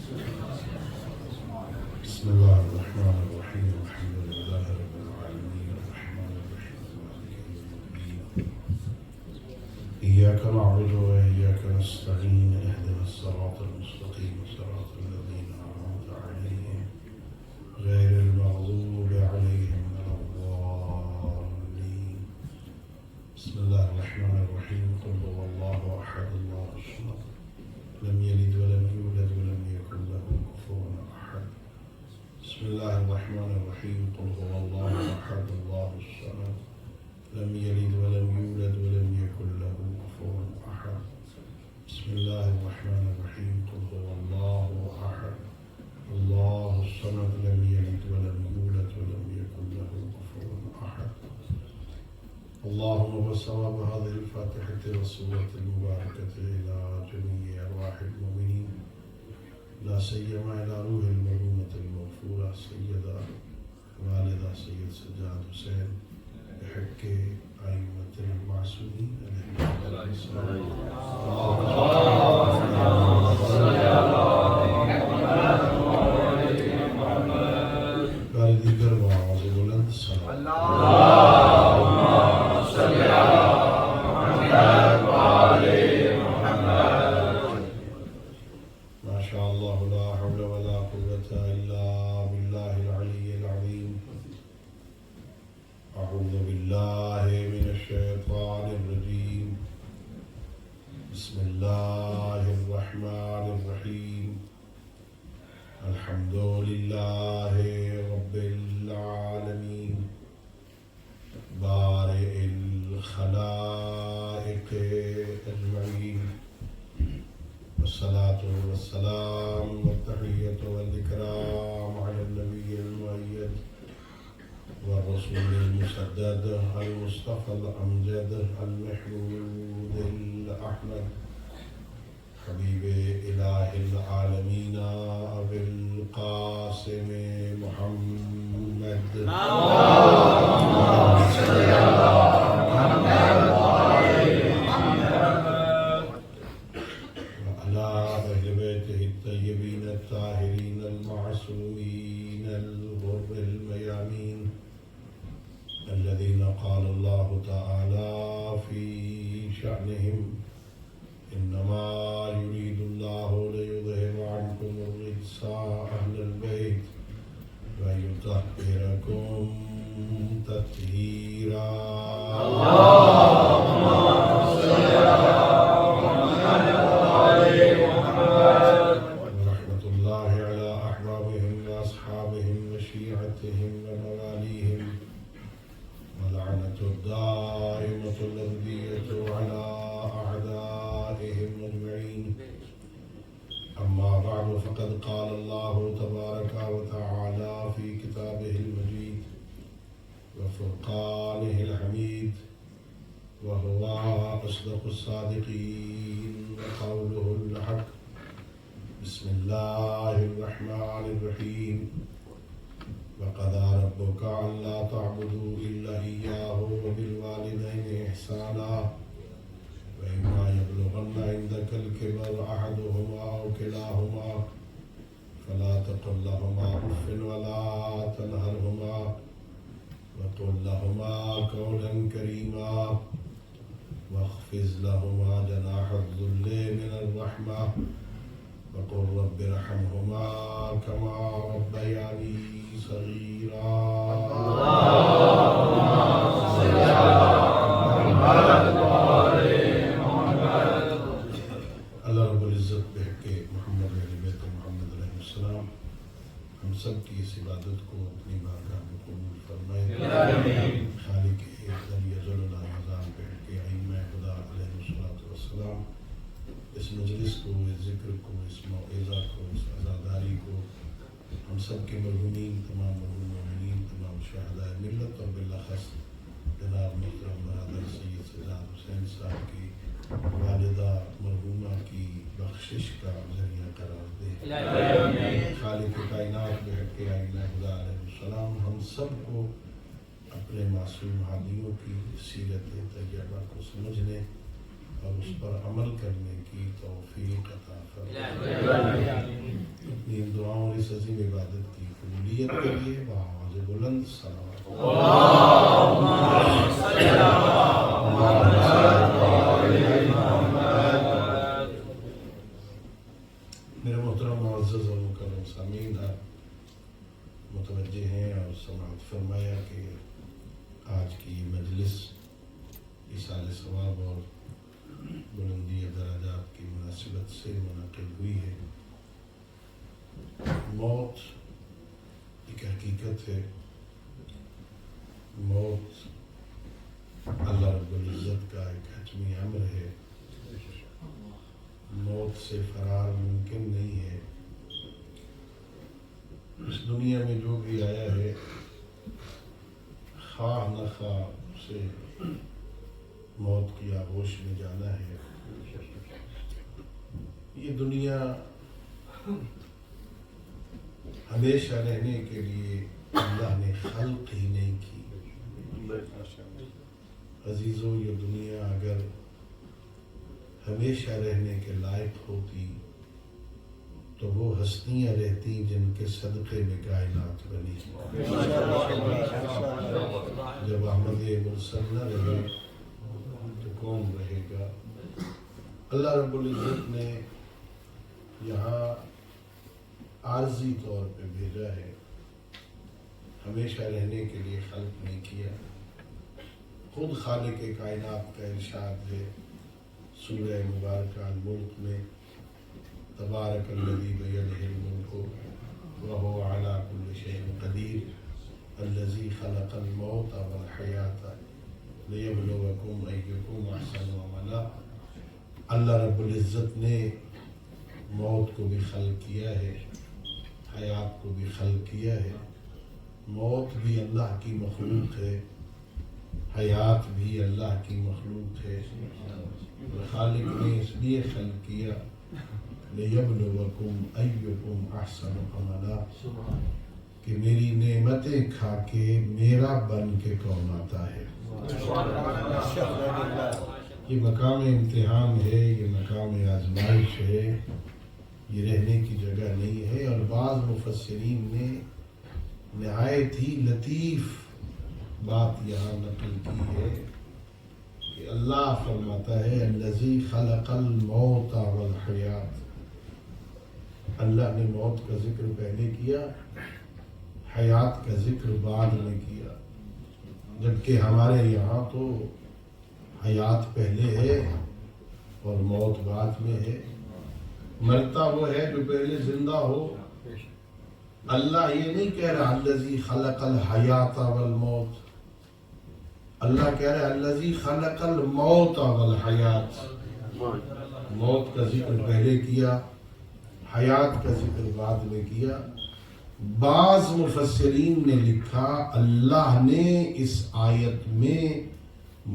بسم الله الرحمن الرحيم الحمد لله رب العالمين الرحمن الرحيم مالك يوم الدين إياك نعبد وإياك نستعين اهدنا الصراط المستقيم صراط الذين أنعمت عليهم غير المغضوب عليهم ولا الضالين. بسم الله الرحمن الرحيم قل هو الله أحد الله الصمد لم يلد ولم يولد ولم يكن له كفوا أحد. بسم الله الرحمن الرحيم قل هو الله أحد الله الصمد لم يلد ولم يولد ولم يكن له كفوا أحد. بسم الله الرحمن الرحيم قل هو الله أحد الله الصمد لم يلد ولم يولد ولم يكن له كفوا أحد. اللهم وصواب هذه الفاتحة والسورة المباركة إلى جميع أرواح المؤمنين لا سيما إلى روح المرحومة المغفورة سيدة والدة سيد سجاد حسين بحق أئمة المعصومين عليهم السلام. دیگر آواز بلند ما شاء الله لا حول ولا قوة إلا بالله العلي العظيم. أعوذ بالله من الشيطان الرجيم. بسم الله الرحمن الرحيم. الحمد لله رب العالمين بارئ الخلائق أجمعين والصلاة والسلام والتحية والإكرام على النبي المؤيد والرسول المسدد المصطفى الأمجد المحمود الأحمد حبيب إله العالمين أبي القاسم محمد اللهم صل على محمد وعلى أهل بيته الطيبين الطاهرين المعصومين الغر الميامين الذين قال الله تعالى في شأنهم إنما يريد الله ليظهر عنكم الرجس أهل البيت ويطهركم تطهيرا. اللهم صل على محمد وعلى محمد. ورحمة الله على أحبابهم وأصحابهم وشيعتهم ومواليهم ولعنة الدائمة الأبدية على أعدائهم أجمعين. أما بعد فقد قال الله تبارك وتعالى في كتابه المجيد وفرقانه الحميد وهو أصدق الصادقين وقوله الحق. بسم الله الرحمن الرحيم. وقضى ربك ألا تعبدوا إلا إياه وبالوالدين إحسانا وإما يبلغن عندك الكبر أحدهما أو كلاهما فلا تقل لهما أف ولا تنهرهما وقل لهما قولا كريما واخفض لهما جناح الذل من الرحمة وقل رب ارحمهما كما ربياني صغيرا. اللهم صل على محمد وعلى محمد. اللہ رب العزت بحق محمد علیہ بیت محمد علیہ السلام ہم سب کی اس عبادت کو اپنی بارگاہ میں قبول فرمائے. خالق ذل العظام بحق ائمہ خدا علیہ السلام اس مجلس کو، اس ذکر کو، اس موعظہ کو، اس عزاداری کو ہم سب کے مرحومین، تمام مرحوم مومنین، تمام شہداء ملت اور بالاخص جناب محترم برادر سید سجاد حسین صاحب کی والدہ مرحومہ کی بخشش کا ذریعہ قرار دے. خالق کائنات بحق ائمہ خدا علیہ السلام ہم سب کو اپنے معصوم ہادیوں کی سیرت طیبہ کو سمجھنے اور اس پر عمل کرنے کی توفیق عطا فرمائے. عظیم عبادت کی قبولیت کے لیے بآواز بلند صلوات میرے محترم معزز اور مکرم سامعین، آپ متوجہ ہیں اور سماعت فرمایا کہ آج کی مجلس ایصال ثواب اور بلندی درجات کی مناسبت سے منعقد ہوئی ہے۔ موت ایک حقیقت ہے، موت اللہ رب العزت کا ایک حتمی امر ہے، موت سے فرار ممکن نہیں ہے۔ اس دنیا میں جو بھی آیا ہے خواہ نہ خواہ سے موت کی آغوش میں جانا ہے۔ یہ دنیا ہمیشہ رہنے کے لیے اللہ نے خلق ہی نہیں کی۔ عزیزو، یہ دنیا اگر ہمیشہ رہنے کے لائق ہوتی تو وہ ہستیاں رہتی جن کے صدقے میں کائنات بنی۔ جب احمد مرسل نہ رہے تو کون رہے گا؟ اللہ رب العزت نے یہاں عارضی طور پہ بھیجا ہے، ہمیشہ رہنے کے لیے خلق نہیں کیا۔ خود خالق کائنات کا ارشاد ہے سورہ مبارکہ الملک میں، تبارک الذی بیدہ الملک وہو علی کل شیء قدیر الذی خلق الموت والحیاۃ لیبلوکم ایکم احسن عملا۔ اللہ رب العزت نے موت کو بھی خلق کیا ہے، حیات کو بھی خلق کیا ہے۔ موت بھی اللہ کی مخلوق ہے، حیات بھی اللہ کی مخلوق ہے۔ خالق نے اس لیے خلق کیا لیبلوکم ایکم احسن عملا، کہ میری نعمتیں کھا کے میرا بن کے کون آتا ہے۔ یہ مقام امتحان ہے، یہ مقام آزمائش ہے، یہ رہنے کی جگہ نہیں ہے۔ اور بعض مفسرین نے نہایت ہی لطیف بات یہاں نقل کی ہے کہ اللہ فرماتا ہے الذی خلق الموت والحیات۔ اللہ نے موت کا ذکر پہلے کیا، حیات کا ذکر بعد میں کیا، جبکہ ہمارے یہاں تو حیات پہلے ہے اور موت بعد میں ہے۔ مرتا وہ ہے جو پہلے زندہ ہو۔ اللہ یہ نہیں کہہ رہا الذی خلق الحیات والموت، اللہ کہہ رہا الذی خلق الموت والحیات۔ موت کا ذکر پہلے کیا، حیات کا ذکر بعد میں کیا۔ بعض مفسرین نے لکھا اللہ نے اس آیت میں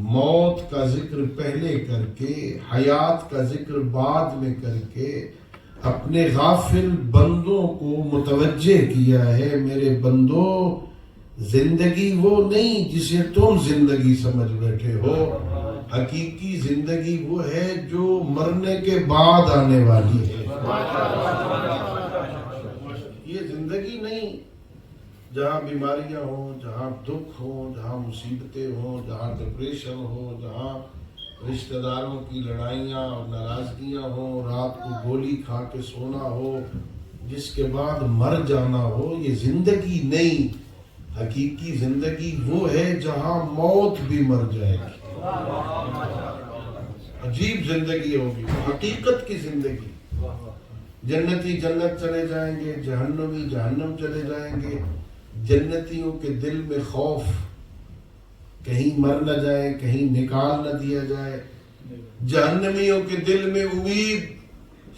موت کا ذکر پہلے کر کے، حیات کا ذکر بعد میں کر کے اپنے غافل بندوں کو متوجہ کیا ہے، میرے بندو زندگی وہ نہیں جسے تم زندگی سمجھ بیٹھے ہو، حقیقی زندگی وہ ہے جو مرنے کے بعد آنے والی ہے۔ یہ زندگی نہیں جہاں بیماریاں ہوں، جہاں دکھ ہوں، جہاں مصیبتیں ہوں، جہاں ڈپریشن ہو، جہاں رشتہ داروں کی لڑائیاں اور ناراضگیاں ہوں، رات کو گولی کھا کے سونا ہو، جس کے بعد مر جانا ہو، یہ زندگی نہیں۔ حقیقی زندگی وہ ہے جہاں موت بھی مر جائے گی، عجیب زندگی ہوگی، حقیقت کی زندگی۔ جنتی جنت چلے جائیں گے، جہنمی جہنم چلے جائیں گے۔ جنتیوں کے دل میں خوف، کہیں مر نہ جائے، کہیں نکال نہ دیا جائے۔ جہنمیوں کے دل میں امید،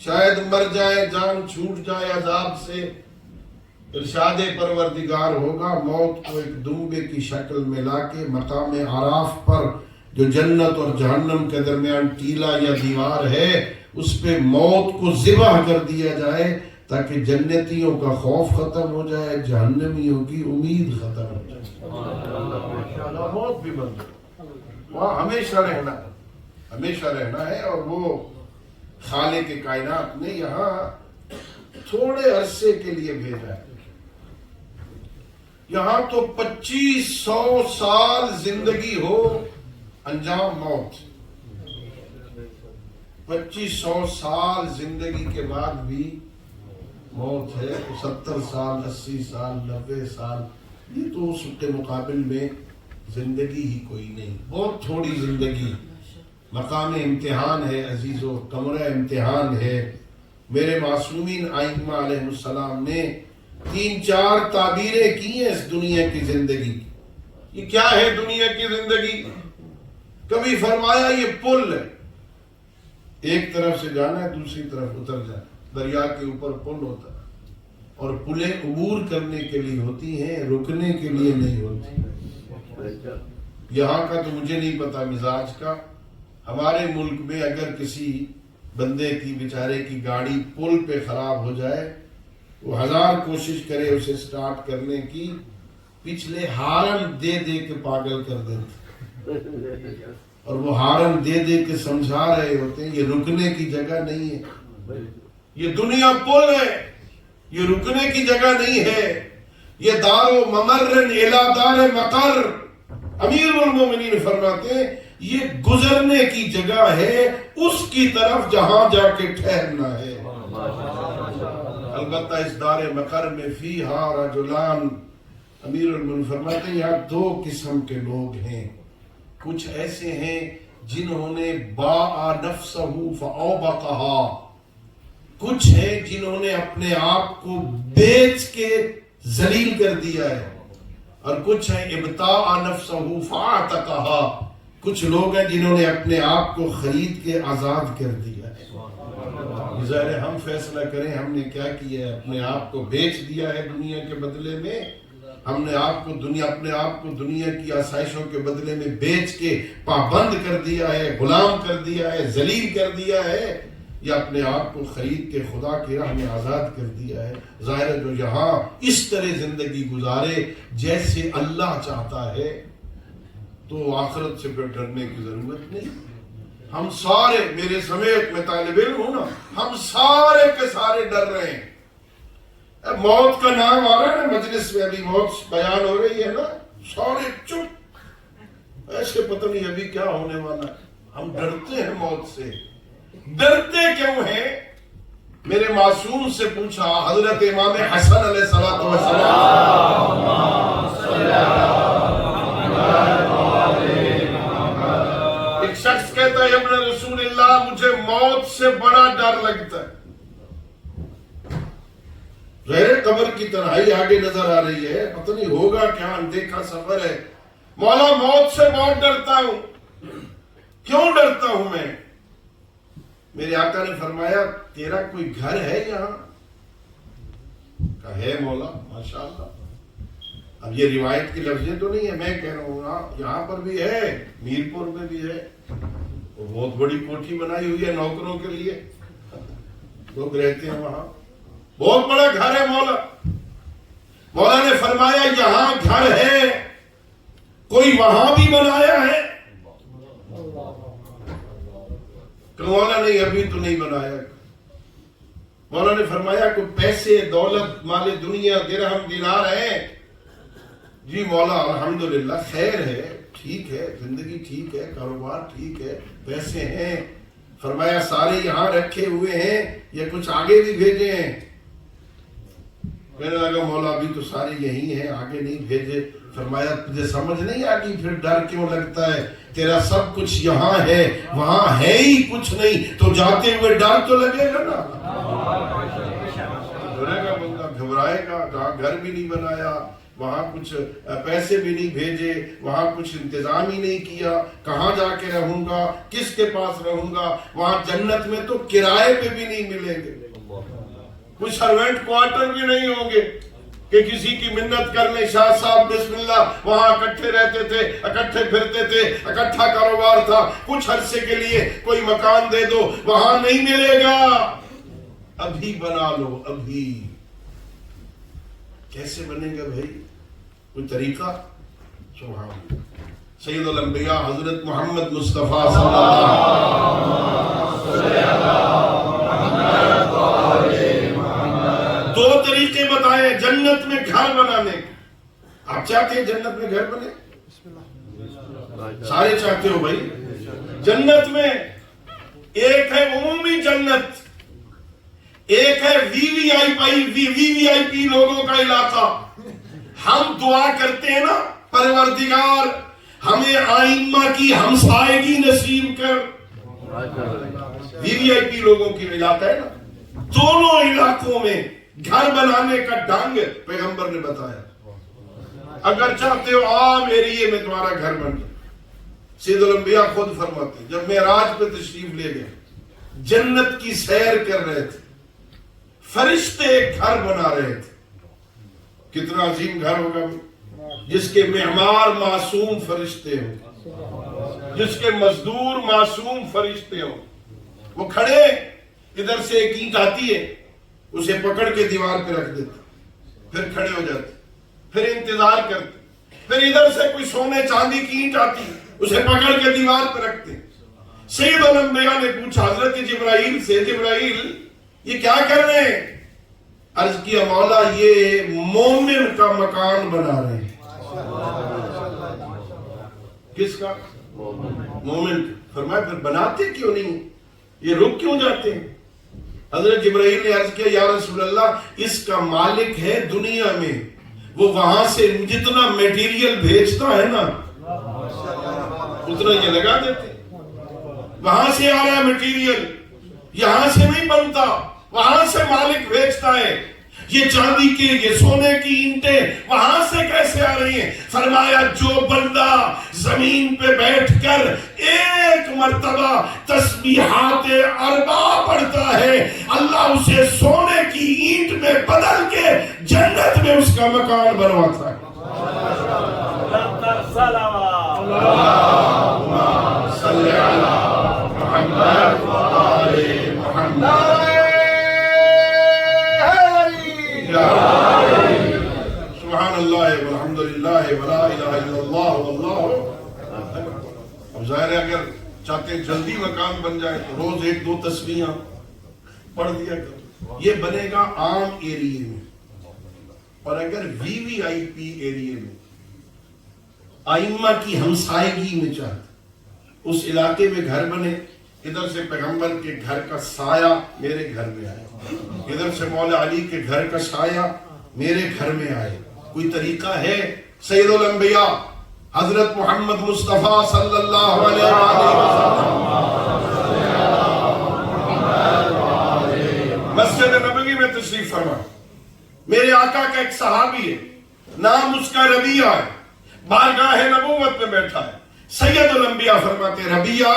شاید مر جائے، جان چھوٹ جائے عذاب سے۔ ارشاد پروردگار ہوگا موت کو ایک دمبے کی شکل میں لا کے مقام عراف پر جو جنت اور جہنم کے درمیان ٹیلا یا دیوار ہے اس پہ موت کو ذبح کر دیا جائے تاکہ جنتیوں کا خوف ختم ہو جائے، جہنمیوں کی امید ختم ہو جائے۔ موت بھی بن جائے، وہاں ہمیشہ رہنا ہے، ہمیشہ رہنا ہے۔ اور وہ خالق کائنات نے یہاں تھوڑے عرصے کے لیے بھیجا ہے، یہاں تو 2500 سال زندگی ہو، انجام موت۔ 2500 سال زندگی کے بعد بھی موت ہے۔ 70 سال، 80 سال، 90 سال، یہ تو اس کے مقابل میں زندگی ہی کوئی نہیں، بہت تھوڑی زندگی۔ مقام امتحان ہے عزیزو، کمرہ امتحان ہے۔ میرے معصومین ائمہ علیہ السلام نے 3-4 تعبیریں کی ہیں اس دنیا کی زندگی کی۔ یہ کیا ہے دنیا کی زندگی؟ کبھی فرمایا یہ پل ہے، ایک طرف سے جانا ہے دوسری طرف اتر جانا، دریا کے اوپر پل ہوتا ہے، اور پلیں عبور کرنے کے لیے ہوتی ہیں، رکنے کے لیے نہیں ہوتی۔ یہاں کا تو مجھے نہیں پتا مزاج کا، ہمارے ملک میں اگر کسی بندے کی بیچارے کی گاڑی پل پہ خراب ہو جائے، وہ 1000 کوشش کرے اسے سٹارٹ کرنے کی، پچھلے ہارن دے دے کے پاگل کر دیتے، اور وہ ہارن دے دے کے سمجھا رہے ہوتے ہیں یہ رکنے کی جگہ نہیں ہے، یہ دنیا پل ہے، یہ رکنے کی جگہ نہیں ہے، یہ دار و ممرن الی دار مقر۔ امیر المومنین فرماتے ہیں یہ گزرنے کی جگہ ہے اس کی طرف جہاں جا کے ٹھہرنا ہے۔ البتہ اس دار مقر میں فیہا رجلان، امیر المومنین فرماتے ہیں یہاں 2 قسم کے لوگ ہیں۔ کچھ ایسے ہیں جنہوں نے باع نفسہ فاوبقہا، کچھ ہیں جنہوں نے اپنے آپ کو بیچ کے ذلیل کر دیا ہے، اور کچھ ہیں ابتاع نفسہ فاعتقہا، کچھ لوگ ہیں جنہوں نے اپنے آپ کو خرید کے آزاد کر دیا ہے۔ ظاہر ہم فیصلہ کریں ہم نے کیا کیا ہے، اپنے آپ کو بیچ دیا ہے دنیا کے بدلے میں، ہم نے اپنے آپ کو دنیا کی آسائشوں کے بدلے میں بیچ کے پابند کر دیا ہے، غلام کر دیا ہے، ذلیل کر دیا ہے، یا اپنے آپ کو خرید کے خدا کی راہ میں آزاد کر دیا ہے۔ ظاہر ہے جو یہاں اس طرح زندگی گزارے جیسے اللہ چاہتا ہے تو آخرت سے پھر ڈرنے کی ضرورت نہیں۔ ہم سارے، میرے سمیت، میں طالب علم ہوں نا، ہم سارے کے سارے ڈر رہے ہیں۔ موت کا نام آ رہا ہے نا مجلس میں، ابھی موت بیان ہو رہی ہے نا، سارے چپ، ایسے پتہ نہیں ابھی کیا ہونے والا ہے۔ ہم ڈرتے ہیں موت سے۔ ڈرتے کیوں ہیں؟ میرے معصوم سے پوچھا، حضرت امام حسن علیہ السلام، ایک شخص کہتا ہے ابن رسول اللہ مجھے موت سے بڑا ڈر لگتا ہے۔ غیر قبر کی تنہائی آگے نظر آ رہی ہے، پتہ نہیں ہوگا کیا، اندیکھا سفر ہے، مولا موت سے بہت ڈرتا ہوں۔ کیوں ڈرتا ہوں میں؟ میرے آقا نے فرمایا تیرا کوئی گھر ہے یہاں؟ کہا ہے مولا، ماشاءاللہ۔ اب یہ روایت کی لفظیں تو نہیں ہے، میں کہہ رہا ہوں یہاں پر بھی ہے، میرپور میں بھی ہے، وہ بہت بڑی کوٹھی بنائی ہوئی ہے نوکروں کے لیے، لوگ رہتے ہیں وہاں، بہت بڑا گھر ہے مولا۔ مولا نے فرمایا یہاں گھر ہے، کوئی وہاں بھی بنایا ہے؟ کہ مولا نہیں ابھی تو نہیں بنایا۔ مولا نے فرمایا کوئی پیسے، دولت، مال دنیا، درہم، دینار ہے؟ جی مولا الحمدللہ خیر ہے، ٹھیک ہے، زندگی ٹھیک ہے، کاروبار ٹھیک ہے، پیسے ہیں۔ فرمایا سارے یہاں رکھے ہوئے ہیں یا کچھ آگے بھی بھیجے ہیں؟ کہنے لگا مولا ابھی تو سارے یہی ہیں، آگے نہیں بھیجے۔ فرمایا تجھے سمجھ نہیں آگی پھر ڈر کیوں لگتا ہے؟ تیرا سب کچھ یہاں ہے، وہاں ہے ہی کچھ نہیں، تو جاتے ہوئے ڈر تو لگے گا نا، ڈرے گا بندہ، گھبرائے گا، کہاں گھر بھی نہیں بنایا، وہاں کچھ پیسے بھی نہیں بھیجے، وہاں کچھ انتظام ہی نہیں کیا، کہاں جا کے رہوں گا، کس کے پاس رہوں گا؟ وہاں جنت میں تو کرائے پہ بھی نہیں ملیں گے، کچھ سروینٹ کوارٹر بھی نہیں ہوں گے کہ کسی کی منت کر لیں، شاہ صاحب بسم اللہ، وہاں اکٹھے رہتے تھے، اکٹھے پھرتے تھے، اکٹھا کاروبار تھا، کچھ عرصے کے لیے کوئی مکان دے دو، وہاں نہیں ملے گا۔ ابھی بنا لو، ابھی۔ کیسے بنے گا بھائی؟ کوئی طریقہ؟ سبحان اللہ۔ سید الانبیاء حضرت محمد مصطفیٰ صلی اللہ علیہ وسلم 2 طریقے بتائے جنت میں گھر بنانے کے۔ آپ چاہتے ہیں جنت میں گھر بنے؟ سارے چاہتے ہو بھائی؟ جنت میں ایک ہے عمومی جنت، ایک ہے وی آئی پی لوگوں کا علاقہ. ہم دعا کرتے ہیں نا، پروردگار ہمیں آئمہ کی ہمسائیگی نصیب کر. وی آئی پی لوگوں کی علاقہ ہے نا. دونوں علاقوں میں گھر بنانے کا ڈھنگ پیغمبر نے بتایا. اگر چاہتے ہو عام ایریے میں تمہارا گھر بن جائے. سید الانبیاء خود فرماتے ہیں جب معراج پہ تشریف لے گئے، جنت کی سیر کر رہے تھے، فرشتے ایک گھر بنا رہے تھے. کتنا عظیم گھر ہوگا جس کے معمار معصوم فرشتے ہوں، جس کے مزدور معصوم فرشتے ہوں. وہ کھڑے، ادھر سے ایک اینٹ آتی ہے، اسے پکڑ کے دیوار پہ رکھ دیتے، پھر کھڑے ہو جاتے، پھر انتظار کرتے. پھر ادھر سے کوئی سونے چاندی کی اینٹ آتی، اسے پکڑ کے دیوار پہ رکھتے. سید الانبیاء نے پوچھا حضرت جبرائیل سے، جبرائیل یہ کیا کر رہے ہیں؟ عرض کیا مولا یہ مومن کا مکان بنا رہے ہیں. کس کا؟ مومن. فرمایا پھر بناتے کیوں نہیں؟ یہ رک کیوں جاتے ہیں؟ حضرت جبرائیل نے عرض کیا یا رسول اللہ اس کا مالک ہے دنیا میں، وہ وہاں سے جتنا میٹیریل بھیجتا ہے نا اتنا یہ لگا دیتے. وہاں سے آ رہا ہے میٹیریل، یہاں سے نہیں بنتا، وہاں سے مالک بھیجتا ہے. یہ چاندی کے، یہ سونے کی اینٹیں وہاں سے کیسے آ رہی ہیں؟ فرمایا جو بندہ زمین پہ بیٹھ کر ایک مرتبہ تسبیحات اربع پڑھتا ہے، اللہ اسے سونے کی اینٹ میں بدل کے جنت میں اس کا مکان بنواتا ہے. اللہم صلی علی محمد وآل محمد. سبحان اللہ والحمدللہ ولا الہ الا اللہ واللہ اکبر. اب ظاہر ہے اگر چاہتے ہیں جلدی مکان بن جائے تو روز ایک دو تسبیحاں پڑھ دیا کرو. یہ بنے گا عام ایریے میں. اور اگر وی آئی پی ایریے میں آئمہ کی ہمسائیگی میں چاہتے اس علاقے میں گھر بنے، ادھر سے پیغمبر کے گھر کا سایہ میرے گھر میں آئے، ادھر سے مولا علی کے گھر کا سایہ میرے گھر میں آئے. کوئی طریقہ ہے؟ سید الانبیاء حضرت محمد مصطفیٰ صلی اللہ علیہ وسلم مسجد نبوی میں تشریف فرما. میرے آقا کا ایک صحابی ہے، نام اس کا ربیعہ ہے، بارگاہ نبوت میں بیٹھا ہے. سید الانبیاء فرماتے ربیعہ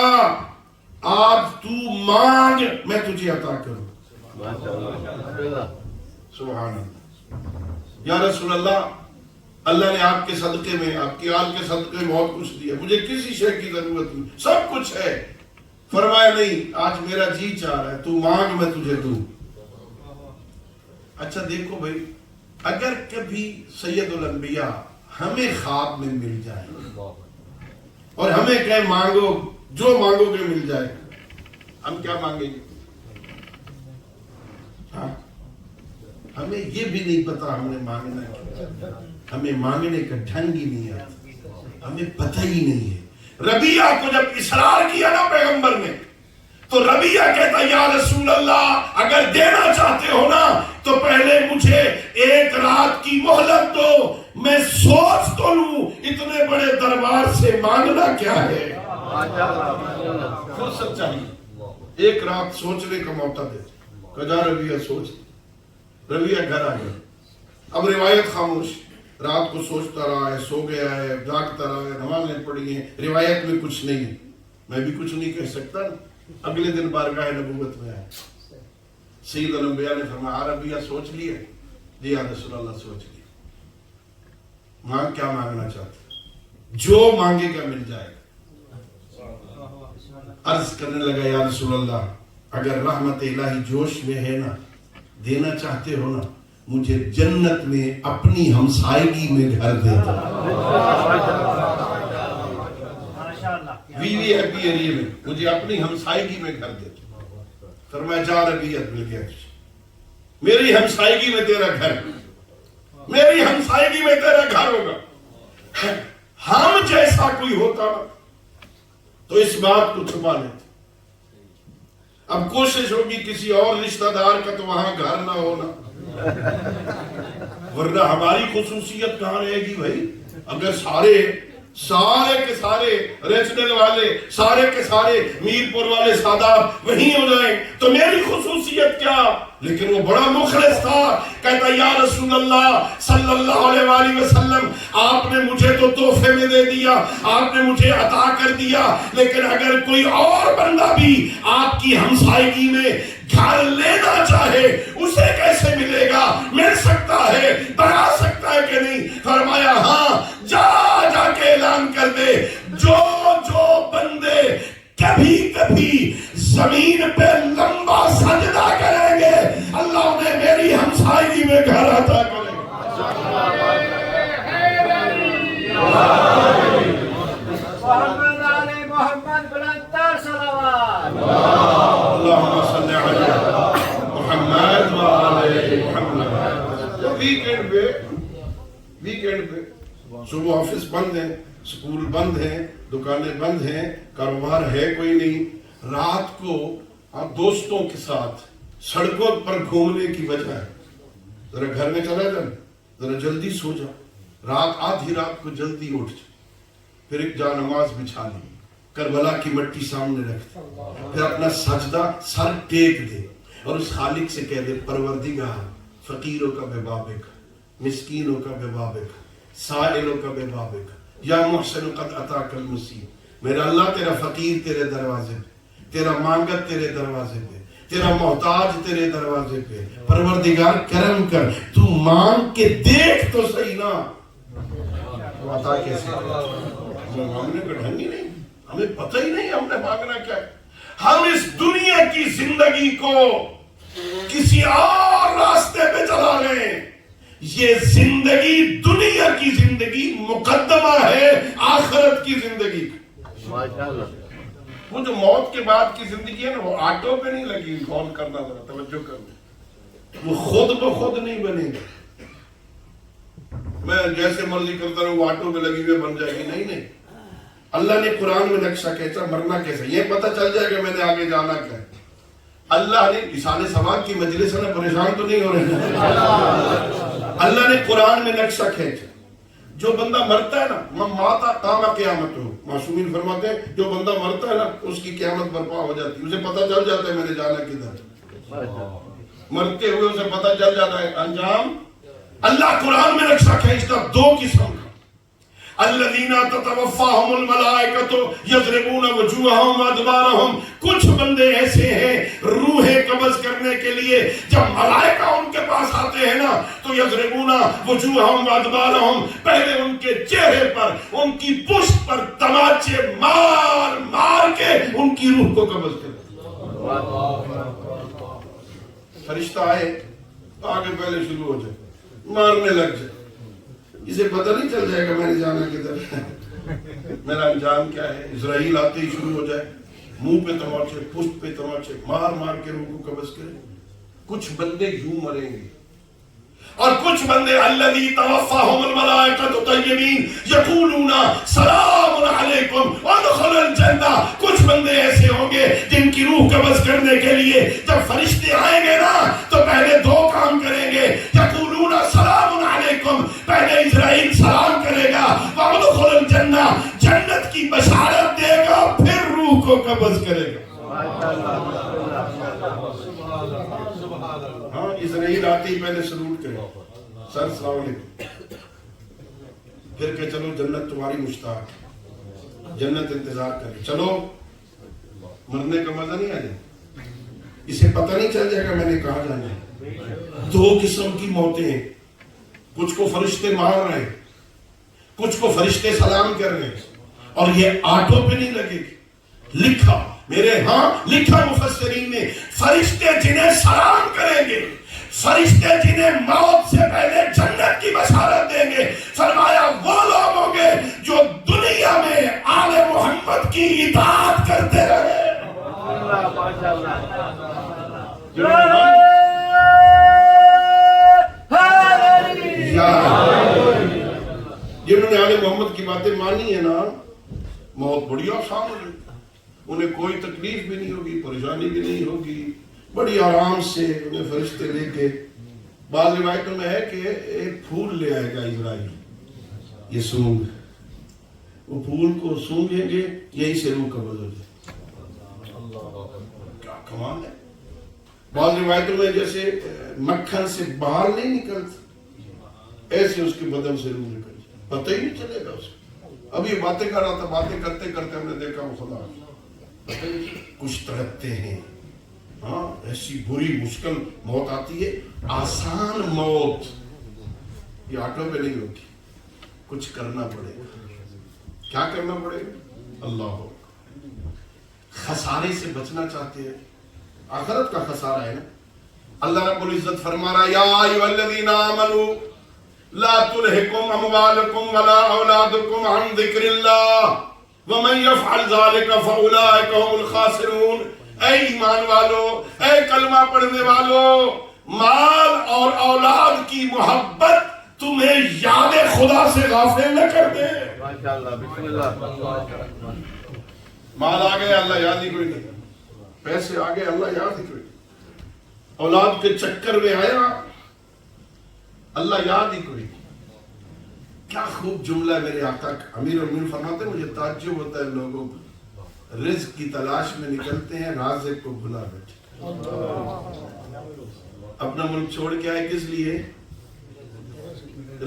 آج تو مانگ میں تجھے عطا کروں. سبحان اللہ. یا رسول اللہ، اللہ نے آپ کے صدقے میں، آپ کی آل کے صدقے میں بہت کچھ دیا، مجھے کسی شے کی ضرورت نہیں، سب کچھ ہے. فرمایا نہیں، آج میرا جی چاہ رہا ہے، تو مانگ میں تجھے دوں. اچھا دیکھو بھائی، اگر کبھی سید الانبیاء ہمیں خواب میں مل جائے اور ہمیں کہے مانگو، جو مانگو گے مل جائے، ہم کیا مانگیں گے؟ ہاں ہمیں یہ بھی نہیں پتا ہم نے مانگنا کیا، ہمیں مانگنے کا ڈھنگ ہی نہیں آتا، ہمیں پتہ ہی نہیں ہے. ربیعہ کو جب اصرار کیا نا پیغمبر نے تو ربیعہ کہتا یا رسول اللہ اگر دینا چاہتے ہو نا تو پہلے مجھے ایک رات کی مہلت دو، میں سوچ تو لوں اتنے بڑے دربار سے مانگنا کیا ہے. فرصت چاہیے، ایک رات سوچنے کا موقع دے. کجا ربیعہ سوچ. ربیعہ گھر آ گیا. اب روایت خاموش، رات کو سوچتا رہا ہے، سو گیا ہے، جاگتا رہا ہے، نمازیں پڑھی ہیں، روایت میں کچھ نہیں ہے، میں بھی کچھ نہیں کہہ سکتا. اگلے دن بارگاہ نبوت میں آئے. سید الانبیاء نے فرمایا ربیعہ سوچ لیے؟ جی یا رسول اللہ سوچ لیے. مانگ کیا مانگنا چاہتے؟ جو مانگے گا مل جائے گا. عرض کرنے لگا یا رسول اللہ اگر رحمت الہی جوش میں ہے نا، دینا چاہتے ہو نا، مجھے جنت میں اپنی ہمسائیگی میں گھر دے دو. وی آئی پی ایریے میں مجھے اپنی ہمسائیگی میں گھر دے دو. فرمایا جا ربیعہ مل گیا تجھے، میری ہمسائیگی میں تیرا گھر، میری ہمسائیگی میں تیرا گھر ہوگا. ہم جیسا کوئی ہوتا نا تو اس بات کو چھپا لیتے. اب کوشش ہوگی کسی اور رشتہ دار کا تو وہاں گھر نہ ہونا، ورنہ ہماری خصوصیت کہاں رہے گی بھائی؟ اگر سارے کے سارے ریچنل والے، سارے کے سارے میرپور والے سادات وہیں ہو جائیں تو میری خصوصیت کیا؟ لیکن وہ بڑا مخلص تھا، کہتا یا رسول اللہ صلی اللہ علیہ وآلہ وسلم، آپ نے مجھے تو تحفے میں دے دیا، آپ نے مجھے عطا کر دیا، لیکن اگر کوئی اور بندہ بھی آپ کی ہمسائیگی میں گھر لینا چاہے اسے کیسے ملے گا؟ مل سکتا ہے، بنا سکتا ہے کہ نہیں؟ فرمایا ہاں، جا کے اعلان کر دے، جو بندے کبھی کبھی زمین پہ لمبا سجدہ کریں گے اللہ انہیں میری ہمسائیگی میں گھر عطا کرے گا. محمد علی محمد بلندتر صلوات. اللہم صلی علی محمد وعلی محمد. ویکینڈ پہ صبح آفس بند ہیں، سکول بند ہیں، دکانیں بند ہیں، کاروبار ہے کوئی نہیں، رات کو آپ دوستوں کے ساتھ سڑکوں پر گھومنے کی وجہ ہے ذرا گھر میں چلا جا، ذرا جلدی سو جا، آدھی رات کو جلدی اٹھ جا، پھر ایک جا نماز بچھا لی، کربلا کی مٹی سامنے رکھ دے، پھر اپنا سجدہ سر ٹیک دے اور اس خالق سے کہہ دے پروردگار فقیروں کا بے بابک، مسکینوں کا بے بابک، سائلوں کا بے بابک، یا محسن قد عطاک المسیح، میرا اللہ تیرا فقیر تیرے دروازے پہ، تیرا مانگت تیرے دروازے پہ، تیرا محتاج تیرے دروازے پہ، پروردگار کرم کر، تو مانگ کے دیکھ تو صحیح نا، تو عطا کیسے کرے؟ مانگنے کا ڈھنگ ہی نہیں، ہمیں پتہ ہی نہیں ہم نے مانگنا کیا ہے. ہم اس دنیا کی زندگی کو کسی اور راستے پہ چلا لیں. یہ زندگی دنیا کی زندگی مقدمہ ہے آخرت کی زندگی. وہ جو موت کے بعد کی زندگی ہے نا وہ آٹو پہ نہیں لگی، غور کرنا ذرا توجہ کرنا، وہ خود بخود نہیں بنے گی. میں جیسے مرضی کرتا رہوں وہ آٹو پہ لگی ہوئے بن جائے گی، نہیں. اللہ نے قرآن میں نقشہ کھینچا، مرنا کیسے یہ پتہ چل جائے کہ میں نے آگے جانا کیا ہے. اللہ نے لسان ثواب کی مجلس سے پریشان تو نہیں ہو رہے. اللہ نے قرآن میں نقشہ کھینچا، جو بندہ مرتا ہے نا ماتا قام قیامت ہو، معصومین فرماتے ہیں جو بندہ مرتا ہے نا اس کی قیامت برپا ہو جاتی ہے، اسے پتہ چل جاتا ہے میں نے جانا کدھر. مرتے ہوئے اسے پتہ چل جاتا ہے انجام. اللہ قرآن میں نقشہ کھینچتا دو قسم کا، الذین تتوفاہم الملائکۃ یضربون وجوہہم وادبارہم، کچھ بندے ایسے ہیں روحیں قبض کرنے کے لیے جب ملائکہ ان کے پاس آتے ہیں نا تو یضربون وجوہہم وادبارہم، پہلے ان کے چہرے پر ان کی پشت پر تماچے مار مار کے ان کی روح کو قبض کرتے. فرشتہ آئے آگے پہلے شروع ہو جائے، مارنے لگ جائے، اسے پتہ نہیں چل جائے گا میں نے جانا کدھر، میرا انجام کیا ہے. اسرائیل آتے ہی شروع ہو جائے، منہ پہ تماچے، پشت پہ تماچے مار مار کے روح کو قبض کرے. کچھ بندے یوں مریں گے اور کچھ بندے الذی توفاہم الملائکۃ طیبین یقولون سلام علیکم ادخلوا الجنہ. کچھ بندے ایسے ہوں گے جن کی روح قبض کرنے کے لیے جب فرشتے آئیں گے نا تو پہلے دو کام کریں گے، یقولون سلام علیکم، پہلے اسرائیل سلام کرے گا، وادخلوا الجنہ، جنت کی بشارت دے گا، پھر روح کو قبض کرے گا. ہاں اسرائیل آتے ہی پہلے سلوٹ کرے، سر السلام علیکم، پھر کہ چلو جنت تمہاری مشتاق، جنت انتظار کرے، چلو مرنے کا مزہ نہیں آ جائے، اسے پتہ نہیں چل جائے گا میں نے کہاں جانا ہے. دو قسم کی موتیں ہیں، کچھ کو فرشتے مار رہے ہیں، کچھ کو فرشتے سلام کر رہے ہیں، اور یہ آٹو پہ نہیں لگے گی. لکھا میرے ہاں لکھا مفسرین نے، فرشتے جنہیں سلام کریں گے، فرشتے جنہیں موت سے پہلے جنت کی بشارت دیں گے، فرمایا وہ لوگ ہوں گے جو دنیا میں آل محمد کی اطاعت کرتے رہے. جنہوں نے آل محمد کی باتیں مانی ہے نا، موت بڑی آسان ہوگی، انہیں کوئی تکلیف بھی نہیں ہوگی، پریشانی بھی نہیں ہوگی، بڑی آرام سے انہیں فرشتے لے کے، بعض روایتوں میں ہے کہ ایک پھول لے آئے گا اسرائیل، یہ سونگ، وہ پھول کو سونگیں گے، یہی سے روح قبض ہو جائے۔ کیا کمال ہے۔ بعض روایتوں میں جیسے مکھن سے بال نہیں نکلتا، ایسے اس کے بدن سے روح نکل جائے، پتہ ہی نہیں چلے گا اس کو۔ اب یہ باتیں کر رہا تھا، باتیں کرتے کرتے ہم نے دیکھا وہ خدا کچھ تڑپتے ہیں، ہاں ایسی بری مشکل موت آتی ہے، آسان موت یہ آٹو پہ نہیں ہوتی، کچھ کرنا پڑے گا۔ کیا کرنا پڑے گا؟ اللہ ہو۔ خسارے سے بچنا چاہتے ہیں، آخرت کا خسارہ ہے نا۔ اللہ رب العزت فرما رہا ہے یا ایھا الذین آمنوا لا تلہکم اموالکم ولا اولادکم عن ذکر اللہ ومن یفعل ذلک فاولئک هم الخاسرون۔ اے ایمان والو، اے کلمہ پڑھنے والو، مال اور اولاد کی محبت تمہیں یاد خدا سے غافل نہ کر دے۔ ماشاءاللہ، بسم اللہ۔ مال آ گئے اللہ یاد ہی کوئی نہیں، پیسے آ گئے اللہ یاد ہی کوئی نہیں، اولاد کے چکر میں آیا اللہ یاد ہی کوئی نہیں۔ کیا خوب جملہ ہے میرے آقا کا۔ امیر المومنین فرماتے ہیں مجھے تعجب ہوتا ہے لوگوں کو رزق کی تلاش میں نکلتے ہیں، رازق کو بھلا بیٹھے۔ اپنا ملک چھوڑ کے آئے کس لیے؟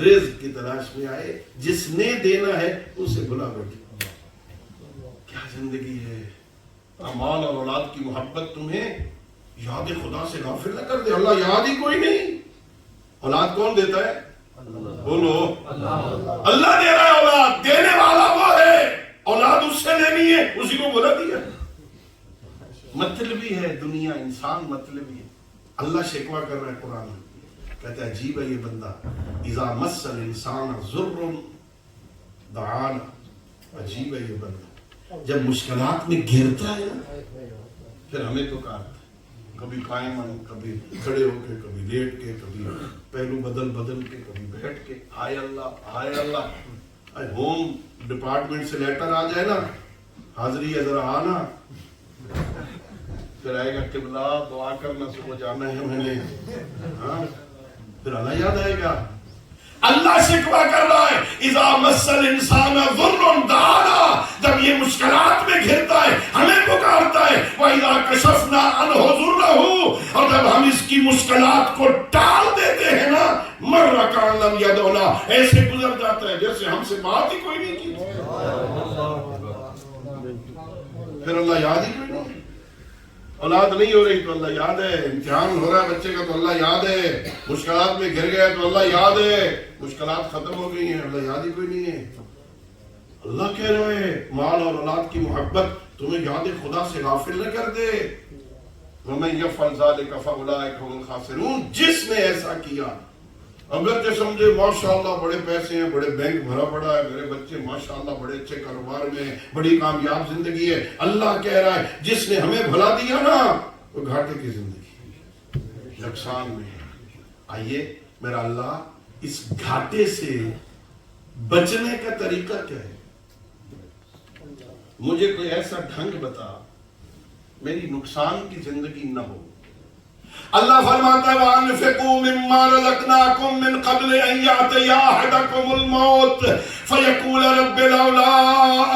رزق کی تلاش میں آئے، جس نے دینا ہے اسے بھلا بیٹھے۔ کیا زندگی ہے۔ مال اور اولاد کی محبت تمہیں یاد خدا سے غافل نہ کر دے۔ اللہ یاد ہی کوئی نہیں۔ اولاد کون دیتا ہے؟ بولو اللہ دے رہا ہے، اولاد دینے والا وہ ہے، اولاد اس سے لینی ہے، اسی کو بولا دیا۔ مطلبی ہے دنیا، انسان مطلبی ہے۔ اللہ شکوہ کر رہا ہے قرآن میں، کہتا ہے عجیب ہے یہ بندہ، اذا مس الانسان ضر دعانا، عجیب ہے یہ بندہ، جب مشکلات میں گرتا ہے پھر ہمیں تو کہتا ہے، کبھی قائم کبھی کھڑے ہو کے، کبھی لیٹ کے، کبھی پہلو بدل کے، کبھی بیٹھ کے، ہائے اللہ ہائے اللہ۔ ہوم ڈپارٹمنٹ سے لیٹر آ جائے نا، حاضری ہے ذرا آنا، پھر آئے گا قبلہ دعا کرنا صبح جانا ہے میں نے، ہاں پھر اللہ یاد آئے گا۔ اللہ شکوہ کر رہا ہے اذا مس الانسان ضر دعانا، جب یہ مشکلات میں گھرتا ہے ہمیں پکارتا ہے، وَإِذَا كَشَفْنَا عَنْهُ ضُرَّهُ، اور جب ہم اس کی مشکلات کو ٹال دیتے ہیں نا، مَرَّ كَأَن لَّمْ يَدْعُنَا، ایسے گزر جاتا ہے جیسے ہم سے بات ہی کوئی نہیں کی۔ پھر اللہ یاد ہی کوئی نہیں۔ اولاد نہیں ہو رہی تو اللہ یاد ہے، امتحان ہو رہا ہے بچے کا تو اللہ یاد ہے، مشکلات میں گر گیا تو اللہ یاد ہے، مشکلات ختم ہو گئی ہیں اللہ یاد ہی کوئی نہیں ہے۔ اللہ کہہ رہا ہے مال اور اولاد کی محبت تمہیں یاد خدا سے غافل نہ کر دے۔ وَمَن يَفْعَلْ ذَلِكَ فَأُولَٰئِكَ هُمُ الْخَاسِرُونَ، جس نے ایسا کیا، اگر جو سمجھے ماشاءاللہ بڑے پیسے ہیں، بڑے بینک بھرا پڑا ہے، میرے بچے ماشاءاللہ بڑے اچھے کاروبار میں ہیں، بڑی کامیاب زندگی ہے، اللہ کہہ رہا ہے جس نے ہمیں بھلا دیا نا وہ گھاٹے کی زندگی نقصان میں ہے۔ آئیے میرا اللہ اس گھاٹے سے بچنے کا طریقہ کیا ہے؟ مجھے کوئی ایسا ڈھنگ بتا میری نقصان کی زندگی نہ ہو۔ اللہ فرماتا ہے وَأَنفِقُوا مِمَّا رَزَقْنَاكُم مِّن قَبْلِ أَن يَأْتِيَ أَحَدَكُمُ الْمَوْتُ فَيَقُولَ رَبِّ لَوْلَا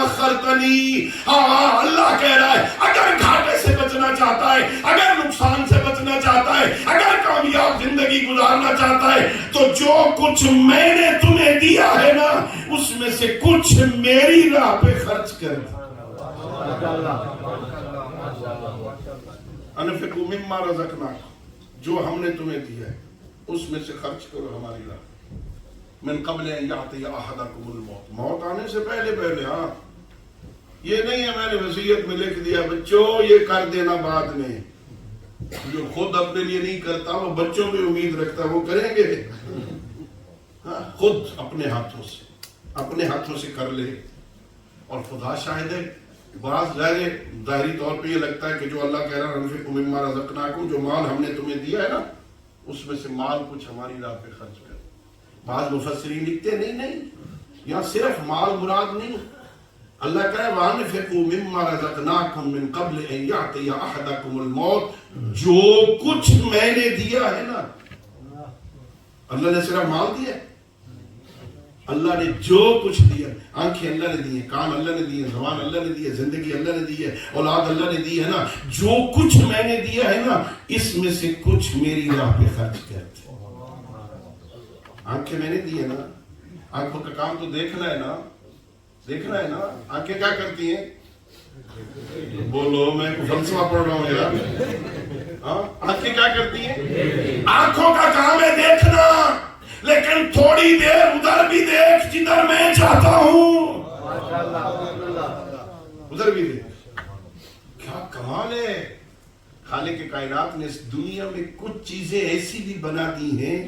أَخَّرْتَنِي۔ اللہ کہہ رہا ہے اگر گھاٹے سے بچنا چاہتا ہے، اگر نقصان سے بچنا چاہتا ہے، اگر کامیاب زندگی گزارنا چاہتا ہے تو جو کچھ میں نے تمہیں دیا ہے نا اس میں سے کچھ میری راہ پہ خرچ کر۔ انفقوا مما رزقناکم، جو ہم نے تمہیں دیا ہے اس میں سے خرچ کرو ہماری راہ۔ من قبل ان یأتی احدکم الموت، موت آنے سے پہلے پہلے۔ ہاں یہ نہیں ہے میں نے وصیت میں لکھ دیا بچوں یہ کر دینا بعد میں، جو خود اپنے لیے نہیں کرتا وہ بچوں پہ امید رکھتا وہ کریں گے۔ ہاں خود اپنے ہاتھوں سے کر لے، اور خدا شاہد ہے بعض ظاہری طور پہ یہ لگتا ہے کہ جو اللہ کہہ رہا ہے انفقوا مما رزقناکم، جو مال ہم نے تمہیں دیا ہے نا اس میں سے مال کچھ ہماری راہ پہ خرچ کر۔ بعض مفسرین لکھتے ہیں نہیں یہاں صرف مال مراد نہیں، اللہ کہے وَأَنفِقُوا مِمَّا رَزَقْنَاكُم مِّن قَبْلِ أَن يَأْتِيَ أَحَدَكُمُ الْمَوْتُ، جو کچھ میں نے دیا ہے نا، اللہ نے صرف مال دیا، اللہ نے جو کچھ دیا، آنکھیں اللہ نے دی ہیں، کان اللہ نے دی ہیں، زبان اللہ نے دی ہے، زندگی اللہ نے دی ہے، اولاد اللہ نے دی ہے نا، جو کچھ میں نے دیا ہے نا، اس میں سے کچھ میری راہ پہ خرچ کرتے۔ آنکھیں میں نے دی ہے نا، آنکھوں کا کام تو دیکھنا ہے نا، دیکھنا ہے نا، آنکھیں کیا کرتی ہیں؟ بولو، میں فلسفہ پڑھ رہا ہوں یار، آنکھیں کیا کرتی ہیں؟ آنکھوں کا کام ہے دیکھنا، لیکن تھوڑی دیر ادھر بھی دیکھ جدھر میں چاہتا ہوں، ادھر بھی دیکھ۔ کیا کمال ہے، خالق کائنات نے اس دنیا میں کچھ چیزیں ایسی بھی بنا دی ہیں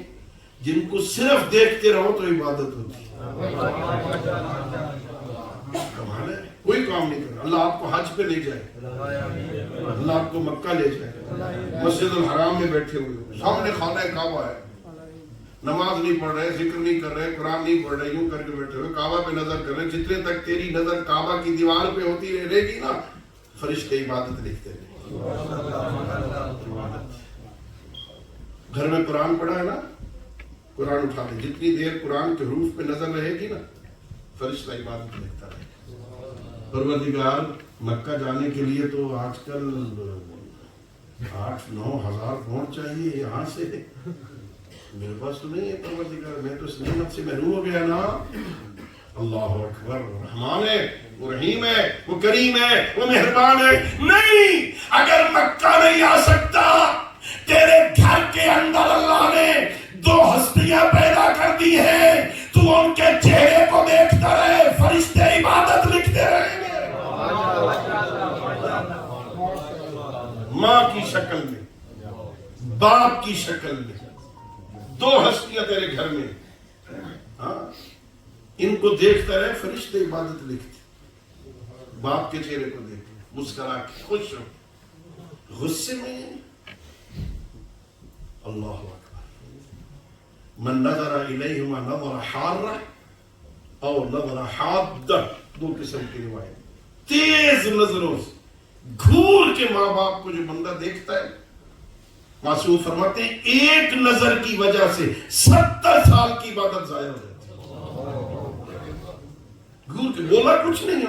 جن کو صرف دیکھتے رہو تو عبادت ہوتی ہے۔ کمال ہے، کوئی کام نہیں کرنا۔ اللہ آپ کو حج پہ لے جائے، اللہ آپ کو مکہ لے جائے، مسجد الحرام میں بیٹھے ہوئے ہو، سامنے خانہ کعبہ ہے، نماز نہیں پڑھ رہے، ذکر نہیں کر رہے، قرآن نہیں پڑھ رہے، یوں کر کے بیٹھے ہوئے، کعبہ پہ نظر کر رہے، جتنے تک تیری نظر کعبہ کی دیوار پہ ہوتی رہے گی نا، فرشتے عبادت لکھتے رہے۔ گھر میں قرآن پڑھا ہے نا، قرآن اٹھا دے، جتنی دیر قرآن کے حروف پہ نظر رہے گی نا، فرشتہ عبادت لکھتا رہے۔ پروردگار مکہ جانے کے لیے تو آج کل 8-9 ہزار پاؤنڈ چاہیے یہاں سے، میرے پاس تو نہیں ہے پروردگار، میں تو اس نعمت سے محروم ہو گیا نا۔ اللہ اکبر، وہ رحمان ہے، وہ رحیم ہے، وہ کریم ہے، وہ مہربان ہے۔ نہیں، اگر مکہ نہیں آ سکتا، تیرے گھر کے اندر اللہ نے 2 ہستیاں پیدا کر دی ہیں، تو ان کے چہرے کو دیکھتا رہے، فرشتے عبادت لکھتے رہے۔ ماں کی شکل میں، باپ کی شکل میں 2 ہستیاں تیرے گھر میں، ان کو دیکھتا رہے، فرشتے عبادت لکھتے۔ باپ کے چہرے کو دیکھ، مسکرا کے خوش ہو، غصے میں۔ اللہ اکبر، من نظر الیہما نظر حارہ او نظر حادہ، 2 قسم کی روایت۔ تیز نظروں سے گھور کے ماں باپ کو جو بندہ دیکھتا ہے، معصوم فرماتے ہیں ایک نظر کی وجہ سے 70 سال کی عبادت ضائع ہو جاتی ہے۔ گھور کے بولا کچھ نہیں،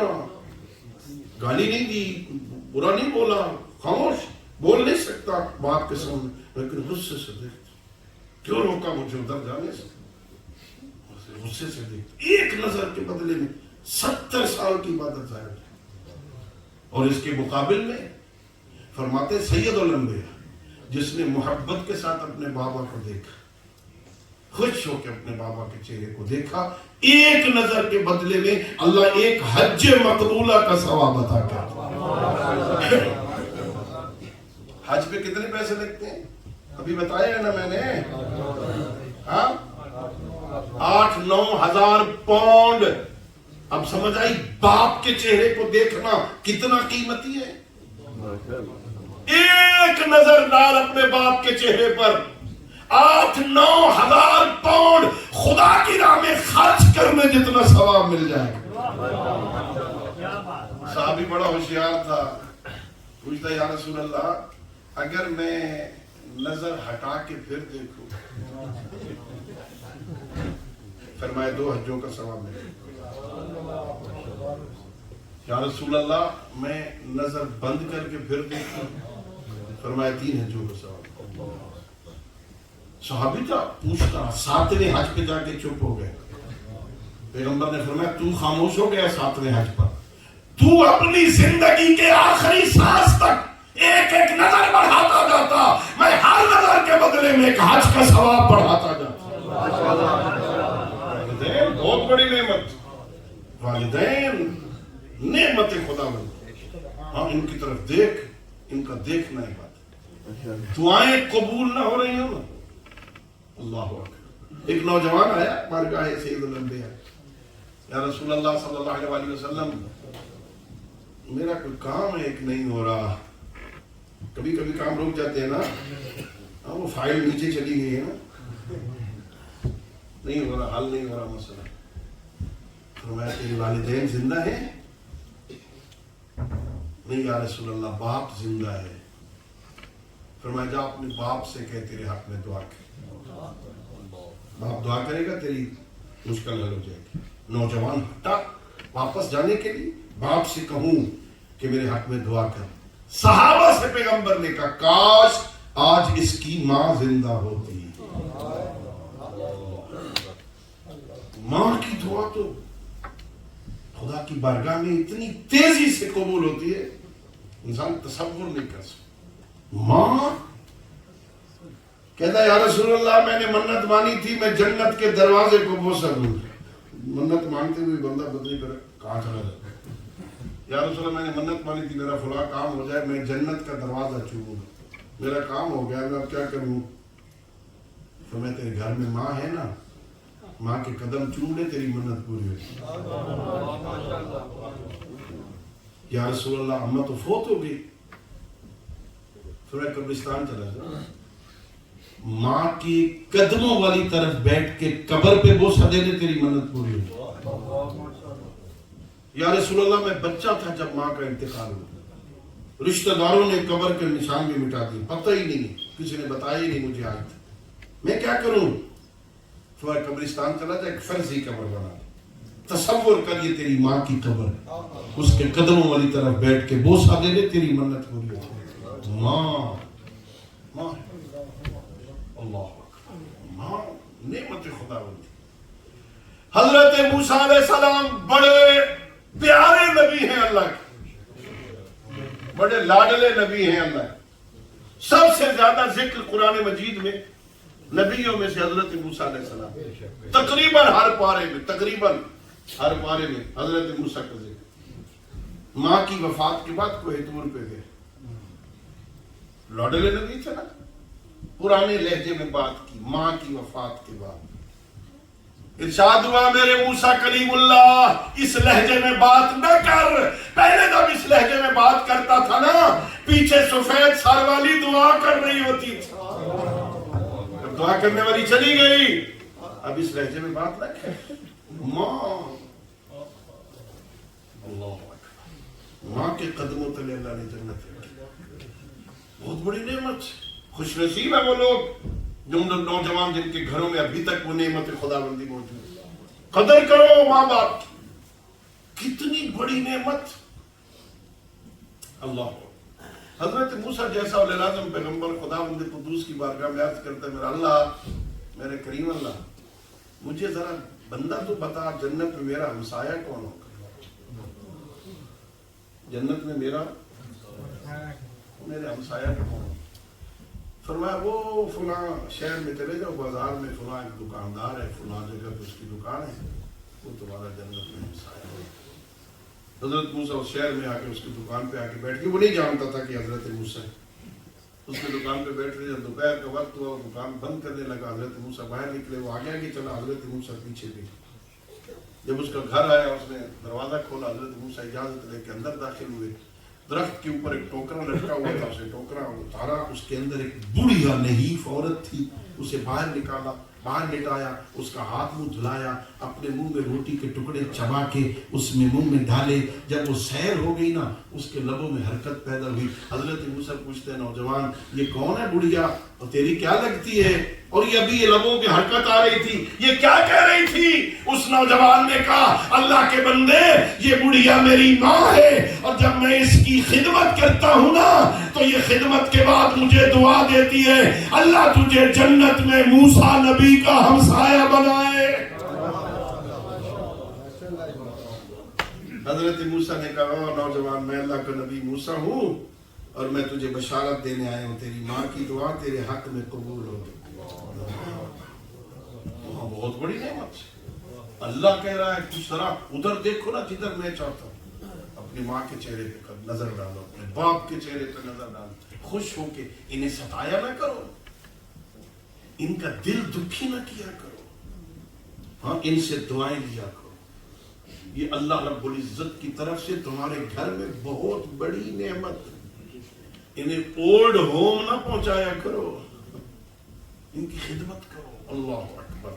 گالی نہیں دی، برا نہیں بولا، خاموش، بول نہیں سکتا باپ کے سامنے، لیکن غصے سے دیکھتا، کیوں روکا مجھے ادھر جانے سے، غصے سے دیکھتا، ایک نظر کے بدلے میں 70 سال کی عبادت ضائع ہو جاتی۔ اور اس کے مقابل میں فرماتے سید الانبیاء، جس نے محبت کے ساتھ اپنے بابا کو دیکھا، خوش ہو کے اپنے بابا کے چہرے کو دیکھا، ایک نظر کے بدلے میں اللہ ایک حج مقبولہ کا ثواب عطا کرتا۔ حج پہ کتنے پیسے لگتے ہیں ابھی بتایا ہے نا میں نے، 8-9 ہزار پاؤنڈ۔ اب سمجھ آئی باپ کے چہرے کو دیکھنا کتنا قیمتی ہے۔ ایک نظر ڈال اپنے باپ کے چہرے پر، 8-9 ہزار پاؤنڈ خدا کی راہ میں خرچ کرنے جتنا ثواب مل جائے گا۔ صحابی بڑا ہوشیار تھا، پوچھتا یا رسول اللہ، اگر میں نظر ہٹا کے پھر دیکھوں، فرمائے 2 حجوں کا ثواب ملے گا۔ یا رسول اللہ، میں نظر بند کر کے پھر دیکھوں، فرمایا 3 حجوں کا ثواب۔ صحابی تھا، پوچھتا، 7ویں حج پہ جا کے چپ ہو گئے۔ پیغمبر نے فرمایا تو خاموش ہو گیا 7ویں حج پر، تو اپنی زندگی کے آخری سانس تک ایک ایک نظر بڑھاتا جاتا، میں ہر نظر کے بدلے میں ایک حج کا ثواب بڑھاتا جاتا۔ والدین بہت بڑی نعمت، والدین نعمت خدا بند، ہاں ان کی طرف دیکھ، ان کا دیکھنا ہے بات، دعائیں قبول نہ ہو رہی ہوں نا، اللہ اکبر۔ ایک نوجوان آیا بارگاہ سید الانبیاء، یا رسول اللہ صلی اللہ علیہ وسلم، میرا کوئی کام ہے ایک نہیں ہو رہا، کبھی کبھی کام رک جاتے ہیں نا، وہ فائل نیچے چلی گئی ہے نا، نہیں ہو رہا، حل نہیں ہو رہا مسئلہ۔ فرمایا تیرے والدین زندہ ہیں؟ نہیں یا رسول اللہ باپ زندہ ہے. فرمایا جا اپنے باپ سے کہ تیرے حق میں دعا کر. باپ دعا کرے گا تیری مشکل حل ہو جائے گی. نوجوان ہٹا واپس جانے کے لیے, باپ سے کہوں کہ میرے حق میں دعا کر. صحابہ سے پیغمبر نے کہا کاش آج اس کی ماں زندہ ہوتی. ماں کی دعا تو خدا کی بارگاہ میں اتنی تیزی سے قبول ہوتی ہے انسان تصور نہیں کر سکتا. ماں کہتا ہے یا رسول اللہ میں نے منت مانی تھی میں جنت کے دروازے کو بوسا دوں. منت مانتے ہوئے بندہ بدلی کر کہاں چلا جاتا ہے. یا رسول اللہ میں نے منت مانی تھی میرا فلاں کام ہو جائے میں جنت کا دروازہ چوموں گا. میرا کام ہو گیا میں اب کیا کروں. تو میں تیرے گھر میں ماں ہے نا, ماں کے قدم چوم لے تیری منت پوری ہوگی. یا رسول اللہ اماں تو فوت ہو گئی. پھر میں قبرستان چلا جاؤں, ماں کی قدموں والی طرف بیٹھ کے قبر پہ بوسہ دے دے تیری منت پوری ہوگی. یا رسول اللہ میں بچہ تھا جب ماں کا انتقال ہوا, رشتہ داروں نے قبر کے نشان بھی مٹا دیے, پتہ ہی نہیں, کسی نے بتایا ہی نہیں مجھے آج تک, میں کیا کروں. تو قبرستان چلا جائے ایک فرضی قبر بنا. تصور کر یہ تیری ماں کی قبر, اس کے قدموں والی طرف بیٹھ کے بوسہ دے دے تیری منت پوری ہو. ماں ماں اللہ ماں نعمت خدا ہوتی. حضرت موسیٰ علیہ السلام بڑے پیارے نبی ہیں اللہ کے, بڑے لاڈلے نبی ہیں اللہ کے. سب سے زیادہ ذکر قرآن مجید میں نبیوں میں سے حضرت موسیٰ علیہ السلام, تقریباً ہر پارے میں حضرت موسیٰ کا ذکر. ماں کی وفات کے بعد کوہ طور پہ گئے, لاڈلے نبی تھے نا, پرانے لہجے میں بات کی. ماں کی وفات کے بعد ارشاد ہوا میرے موسیٰ کلیم اللہ اس لہجے میں بات نہ کر. پہلے جب اس لہجے میں بات کرتا تھا نا پیچھے سفید سر والی دعا کر رہی ہوتی تھی. جب دعا کرنے والی چلی گئی اب اس لہجے میں بات نہ کر. ماں اللہ ماں کے قدموں تلے اللہ نے جنت رکھی. بہت بڑی نعمت. خوش نصیب ہے وہ لوگ نوجوان جن کے گھروں میں ابھی تک وہ نعمت خدا بندی موجود ہے. قدر کرو ماں باپ کی, کتنی بڑی نعمت. اللہ حضرت موسیٰ جیسا اولی العزم پیغمبر خدا بند قدوس کی بارگاہ میں عرض کرتا ہے میرا اللہ, میرے کریم اللہ, مجھے ذرا بندہ تو بتا جنت میں میرا ہمسایہ کون ہوگا. جنت میں میرے ہمسایہ کون ہوگا. فرمایا وہ فلاں شہر میں چلے جاؤ, بازار میں فلاں ایک دکاندار ہے, فلاں جگہ پہ اس کی دکان ہے, وہ تمہارا جنت میں ہمسایہ ہے. حضرت موسیٰ اس شہر میں آ کے اس کی دکان پہ آ کے بیٹھ کے, وہ نہیں جانتا تھا کہ حضرت موسیٰ اس کی دکان پہ بیٹھ رہے. جب دوپہر کا وقت ہوا دکان بند کرنے لگا, حضرت موسیٰ باہر نکلے, وہ آگے آگے چلا, حضرت موسیٰ پیچھے بھی. جب اس کا گھر آیا اس نے دروازہ کھولا, حضرت موسیٰ اجازت لے کے اندر داخل ہوئے. درخت کے اوپر ایک ٹوکرا لٹکا ہوا تھا, اسے ٹوکرا اتارا, اس کے اندر ایک بوڑھیا نحیف عورت تھی, اسے باہر نکالا, باہر لٹایا, اس کا ہاتھ منہ دھلایا, اپنے منہ میں روٹی کے ٹکڑے چبا کے اس میں منہ میں ڈالے. جب وہ سیر ہو گئی نا اس کے لبوں میں حرکت پیدا ہوئی. حضرت موسیٰ پوچھتے ہیں نوجوان یہ کون ہے بڑھیا, اور تیری کیا لگتی ہے, اور یہ ابھی یہ لبوں کی حرکت آ رہی تھی, یہ کیا کہہ رہی تھی. اس نوجوان نے کہا اللہ کے بندے یہ بڑھیا میری ماں ہے, اور جب میں اس کی خدمت کرتا ہوں نا تو یہ خدمت کے بعد مجھے دعا دیتی ہے اللہ تجھے جنت میں موسیٰ نبی کا ہمسایہ بنائے. حضرت موسیٰ نے کہا نوجوان میں اللہ کا نبی موسیٰ ہوں اور میں تجھے بشارت دینے آیا ہوں, تیری ماں کی دعا تیرے حق میں قبول ہو گئی. بہت بڑی نعمت. اللہ کہہ رہا ہے کچھ طرح ادھر دیکھو نا جدھر میں چاہتا ہوں, اپنی ماں کے چہرے پہ نظر ڈالو, اپنے باپ کے چہرے پہ نظر ڈالو, خوش ہو کے انہیں ستایا نہ کرو, ان کا دل دکھی نہ کیا کرو, ہاں ان سے دعائیں لیا کرو. یہ اللہ رب العزت کی طرف سے تمہارے گھر میں بہت بڑی نعمت. انہیں اولڈ ہوم نہ پہنچایا کرو, ان کی خدمت کرو. اللہ اکبر.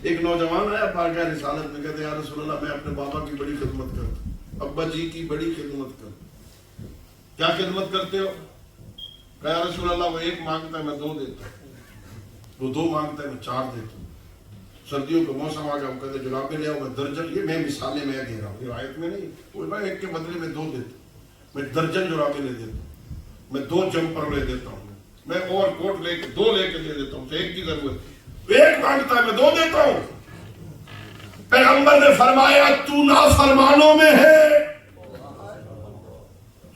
ایک نوجوان آیا پاکہ رسالت میں، کہتے ہیں یا رسول اللہ میں اپنے بابا کی بڑی خدمت کرتا ہوں، ابا جی کی بڑی خدمت کرتا ہوں۔ کیا خدمت کرتے ہو؟ کہا یا رسول اللہ وہ ایک مانگتا ہے میں 2 دیتا ہوں، وہ 2 مانگتا ہے میں 4 دیتا ہوں۔ سردیوں کا موسم آ گیا، وہ کہتے جرابیں لے آؤ، میں درجن، یہ میں مثالیں میں دے رہا ہوں، یہ آیت میں نہیں، وہ میں ایک کے بدلے میں 2 دیتا ہوں، میں درجن جرابیں لے دیتا ہوں، میں 2 جمپر لے دیتا ہوں، میں اوور کوٹ لے کے 2 لے کے دے دیتا ہوں، تو ایک کی ضرورت، ایک مانگتا ہے میں 2 دیتا ہوں۔ پیغمبر نے فرمایا تو نافرمانوں میں ہے۔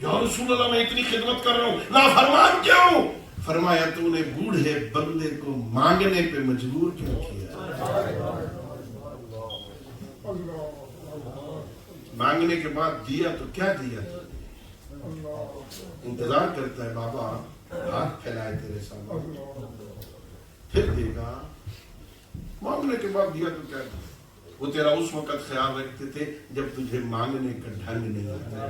یا رسول اللہ میں اتنی خدمت کر رہا ہوں، نافرمان کیوں؟ فرمایا تو نے بوڑھے بندے کو مانگنے پہ مجبور کیوں کیا؟ مانگنے کے بعد دیا تو کیا دیا؟ انتظار کرتا ہے بابا ہاتھ پھیلائے تیرے سامنے، پھر دے گا۔ مانگنے کے بعد دیا تو کیا دیا؟ وہ تیرا اس وقت خیال رکھتے تھے جب تجھے مانگنے کا ڈھنگ نہیں آتا،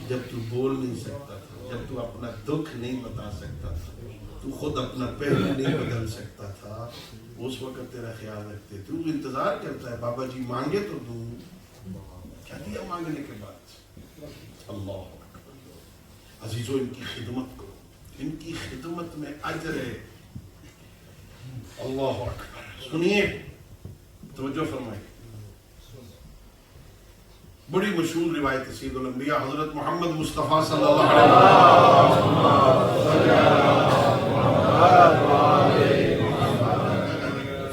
جب تو بول نہیں سکتا تھا، جب تو اپنا دکھ نہیں بتا سکتا تھا، تو خود اپنا پہلو نہیں بدل سکتا تھا، اس وقت تیرا خیال رکھتے تھے۔ تو انتظار کرتا ہے بابا جی مانگے تو دوں، کیا دیا مانگنے کے بعد؟ اللہ اکبر۔ عزیزو ان کی خدمت کو، ان کی خدمت میں اجر ہے۔ اللہ اکبر۔ سنیے، توجہ فرمائے، بڑی مشہور روایت سید الانبیاء حضرت محمد مصطفیٰ صلی اللہ علیہ وسلم۔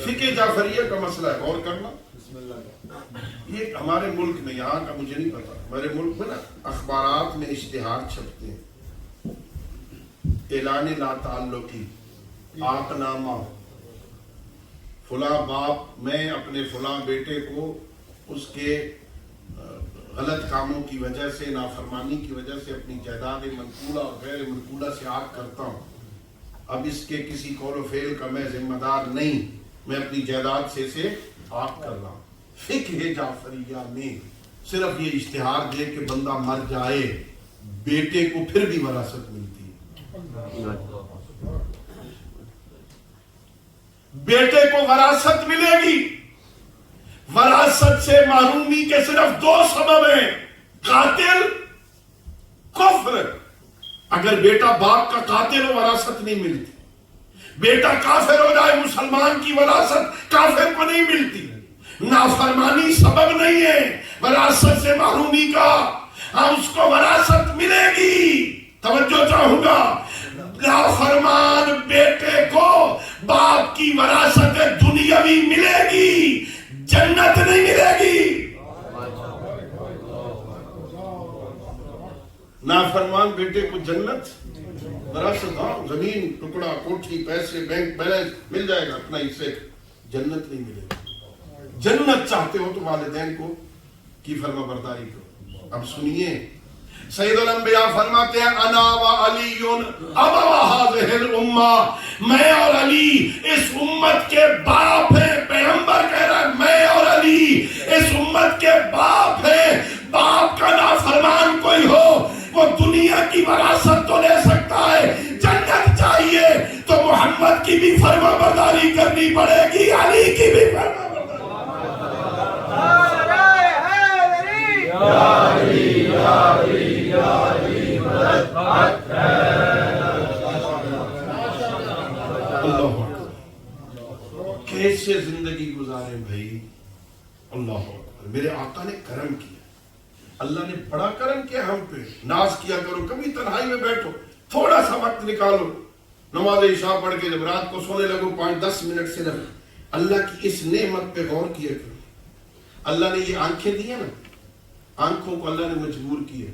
فقہ جعفریہ کا مسئلہ ہے، غور کرنا۔ یہ ہمارے ملک میں، یہاں کا مجھے نہیں پتا، ہمارے ملک میں نا اخبارات میں اشتہار چھپتے ہیں، اعلان لا تعلقی، عاق نامہ، فلاں باپ میں اپنے فلاں بیٹے کو اس کے غلط کاموں کی وجہ سے، نافرمانی کی وجہ سے اپنی جائیداد منقولہ اور غیر منقولہ سے عاق کرتا ہوں، اب اس کے کسی قول و فعل کا میں ذمہ دار نہیں، میں اپنی جائیداد سے اسے عاق کر رہا ہوں۔ فقہ جعفریہ میں صرف یہ اشتہار دے کہ بندہ مر جائے بیٹے کو پھر بھی وراثت ملتی ہے، بیٹے کو وراثت ملے گی۔ وراثت سے محرومی کے صرف 2 سبب ہیں، قاتل، کفر۔ اگر بیٹا باپ کا قاتل ہو وراثت نہیں ملتی، بیٹا کافر ہو جائے مسلمان کی وراثت کافر کو نہیں ملتی۔ نافرمانی سبب نہیں ہے وراثت سے محرومی کا، ہاں اس کو وراثت ملے گی۔ توجہ چاہوں گا، نافرمان بیٹے کو باپ کی وراثت دنیاوی ملے گی، جنت نہیں ملے گی۔ نافرمان بیٹے کو جنت وراثت، ہاں زمین ٹکڑا، کوٹھی، پیسے، بینک بیلنس مل جائے گا اپنا حصے، جنت نہیں ملے گی۔ جنت چاہتے ہو تو والدین کو کی فرما برداری کرو۔ اب سنیے، سید الانبیاء فرماتے ہیں انا و علی ابوا هذه الامہ، میں اور علی اس امت کے باپ ہیں۔ پیغمبر کہہ رہا ہے میں اور علی اس امت کے باپ ہیں۔ باپ کا نافرمان کوئی ہو وہ دنیا کی وراثت تو لے سکتا ہے، جنت چاہیے تو محمد کی بھی فرما برداری کرنی پڑے گی، علی کی بھی فرما برداری۔ کیسے زندگی گزارے بھائی، اللہ اکبر۔ میرے آقا نے کرم کیا، اللہ نے بڑا کرم کیا ہم پہ۔ ناز کیا کرو، کبھی تنہائی میں بیٹھو، تھوڑا سا وقت نکالو، نماز عشاء پڑھ کے جب رات کو سونے لگو 5-10 منٹ صرف اللہ کی اس نعمت پہ غور کیا کرو۔ اللہ نے یہ آنکھیں دی ہیں نا، آنکھوں کو اللہ نے مجبور کیا،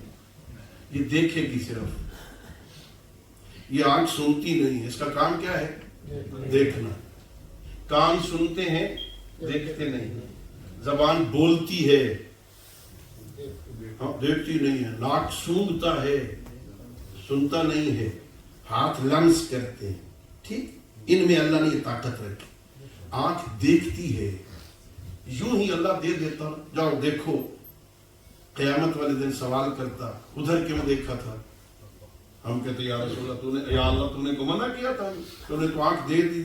یہ دیکھے گی صرف، یہ آنکھ سنتی نہیں ہے، اس کا کام کیا ہے؟ دیکھنا۔ کان سنتے ہیں دیکھتے نہیں، زبان بولتی ہے دیکھتی نہیں ہے، ناک سونگتا ہے سنتا نہیں ہے، ہاتھ لمس کرتے ہیں، ٹھیک، ان میں اللہ نے یہ طاقت رکھی۔ آنکھ دیکھتی ہے، یوں ہی اللہ دے دیتا، جاؤ دیکھو، قیامت والے دن سوال کرتا ادھر کیوں دیکھا تھا؟ ہم کہتے یا رسول اللہ تو نے، یا اللہ تو نے کو منع کیا تھا، تو نے تو آنکھ دے دی،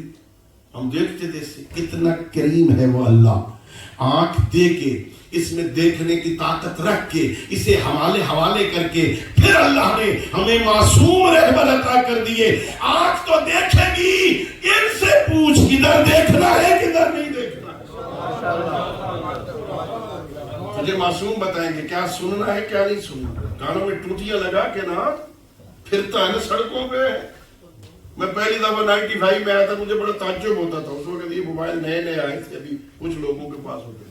ہم دیکھتے تھے کتنا کریم ہے وہ اللہ، آنکھ دے کے اس میں دیکھنے کی طاقت رکھ کے اسے حوالے کر کے پھر اللہ نے ہمیں معصوم رہبر عطا کر دیے۔ آنکھ تو دیکھے گی، ان سے پوچھ کدھر دیکھنا ہے کدھر نہیں دیکھنا ہے۔ مجھے معصوم بتائیں گے کیا سننا ہے کیا نہیں سننا۔ کانوں میں ٹوٹیاں لگا کے نا پھرتا ہے نا سڑکوں پہ۔ میں پہلی دفعہ 95 میں آیا تھا، مجھے بڑا تعجب ہوتا تھا اس وقت، یہ موبائل نئے آئے تھے ابھی کچھ لوگوں کے پاس ہوتے،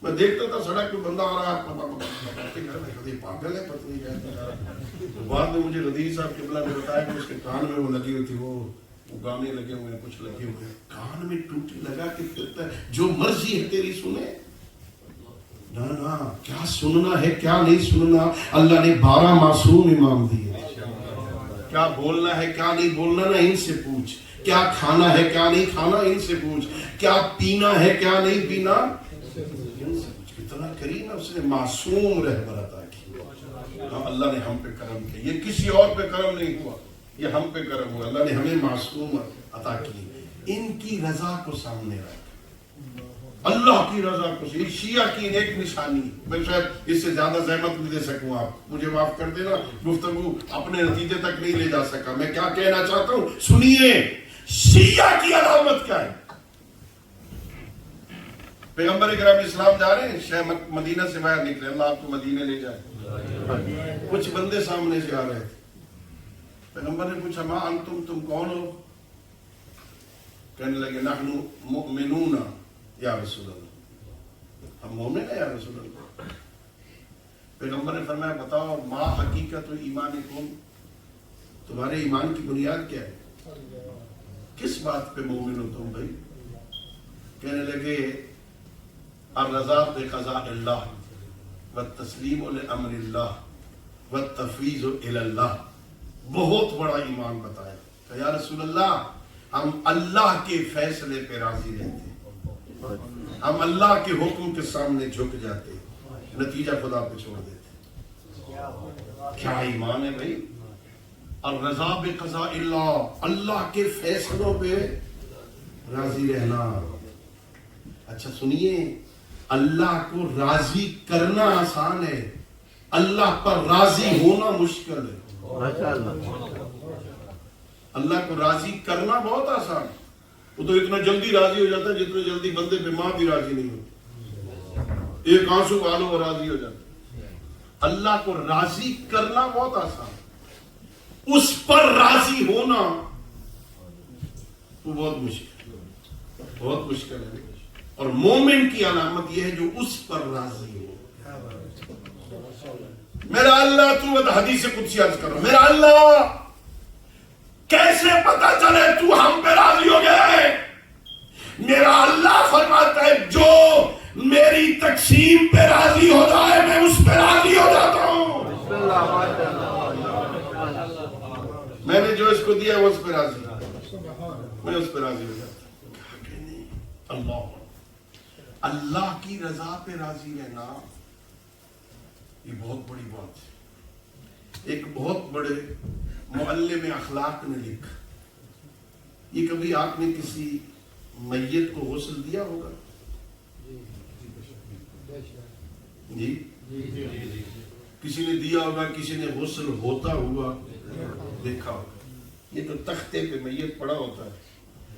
میں دیکھتا تھا سڑک پہ بندہ آ رہا ہے، پاگل ہے پتہ نہیں کیا۔ بعد میں مجھے ردیف صاحب قبلہ نے بتایا کہ اس کے کان میں وہ لگی ہوئی تھی، وہ گانے لگے ہوئے ہیں، کچھ لگے ہوئے ہیں، کان میں ٹوٹی لگا کے پھرتا ہے، جو مرضی ہے تیری سنے۔ نا کیا سننا ہے کیا نہیں سننا، اللہ نے 12 معصوم امام دیے۔ کیا بولنا ہے کیا نہیں بولنا نا ان سے پوچھ، کیا کھانا ہے کیا نہیں کھانا ان سے پوچھ، کیا پینا ہے کیا نہیں پینا ان سے پوچھ۔ کتنا کریم ہے، اس نے معصوم رہبر عطا کیا۔ اللہ نے ہم پہ کرم کیا، یہ کسی اور پہ کرم نہیں ہوا، یہ ہم پہ کرم ہوا۔ اللہ نے ہمیں معصوم عطا کی، ان کی رضا کو سامنے رکھ، اللہ کی رضا کو۔ یہ شیعہ کی ایک نشانی، میں شاید اس سے زیادہ زحمت نہیں دے سکوں، آپ مجھے معاف کر دینا، گفتگو اپنے نتیجے تک نہیں لے جا سکا۔ میں کیا کہنا چاہتا ہوں سنیے، شیعہ کی علامت کیا ہے؟ پیغمبر اکرم اسلام جا رہے ہیں، شہر مدینہ سے باہر نکلے، اللہ آپ کو مدینہ لے جائے، کچھ بندے سامنے سے آ رہے تھے، پیغمبر نے پوچھا ما انتم، تم کون ہو؟ کہنے لگے نحن مؤمنون یا رسول اللہ، ہم مومن ہیں یا رسول اللہ۔ پیغمبر نے فرمایا بتاؤ ما حقیقت ایمانکم، تمہارے ایمان کی بنیاد کیا ہے، کس بات پہ مومن ہو تم بھائی؟ کہنے لگے الرضا بقضاء اللہ والتسلیم لامر اللہ والتفویض الی اللہ۔ بہت بڑا ایمان بتایا کہ یا رسول اللہ ہم اللہ کے فیصلے پہ راضی رہتے ہیں، ہم اللہ کے حکم کے سامنے جھک جاتے ہیں، نتیجہ خدا پہ چھوڑ دیتے۔ کیا ایمان ہے بھائی، الرضا بقضاء اللہ، اللہ کے فیصلوں پہ راضی رہنا۔ اچھا سنیے، اللہ کو راضی کرنا آسان ہے، اللہ پر راضی ہونا مشکل ہے۔ اللہ کو راضی کرنا بہت آسان ہے، وہ تو اتنا جلدی راضی ہو جاتا ہے جتنا جلدی بندے پہ ماں بھی راضی نہیں ہوتی، ایک آنسو ڈالو وہ راضی ہو جاتا۔ اللہ کو راضی کرنا بہت آسان ہے، اس پر راضی ہونا وہ بہت مشکل ہے۔ اور مومن کی علامت یہ ہے جو اس پر راضی ہو۔ میرا اللہ، تو حدیث قدسی عرض کر رہا، میرا اللہ کیسے پتا چلے تو ہم پہ راضی ہو گئے؟ میرا اللہ فرماتا ہے جو میری تقسیم پہ راضی ہو جائے میں اس پہ راضی ہو جاتا ہوں۔ میں نے جو اس کو دیا وہ اس پہ راضی، میں اس پہ راضی ہو جاتا ہوں۔ اللہ کی رضا پہ راضی رہنا یہ بہت بڑی بات ہے۔ ایک بہت بڑے معلم اخلاق نے لکھا، یہ کبھی آپ نے کسی میت کو غسل دیا ہوگا؟ جی کسی نے دیا ہوگا، کسی نے غسل ہوتا ہوا دیکھا ہوگا۔ یہ تو تختے پہ میت پڑا ہوتا ہے،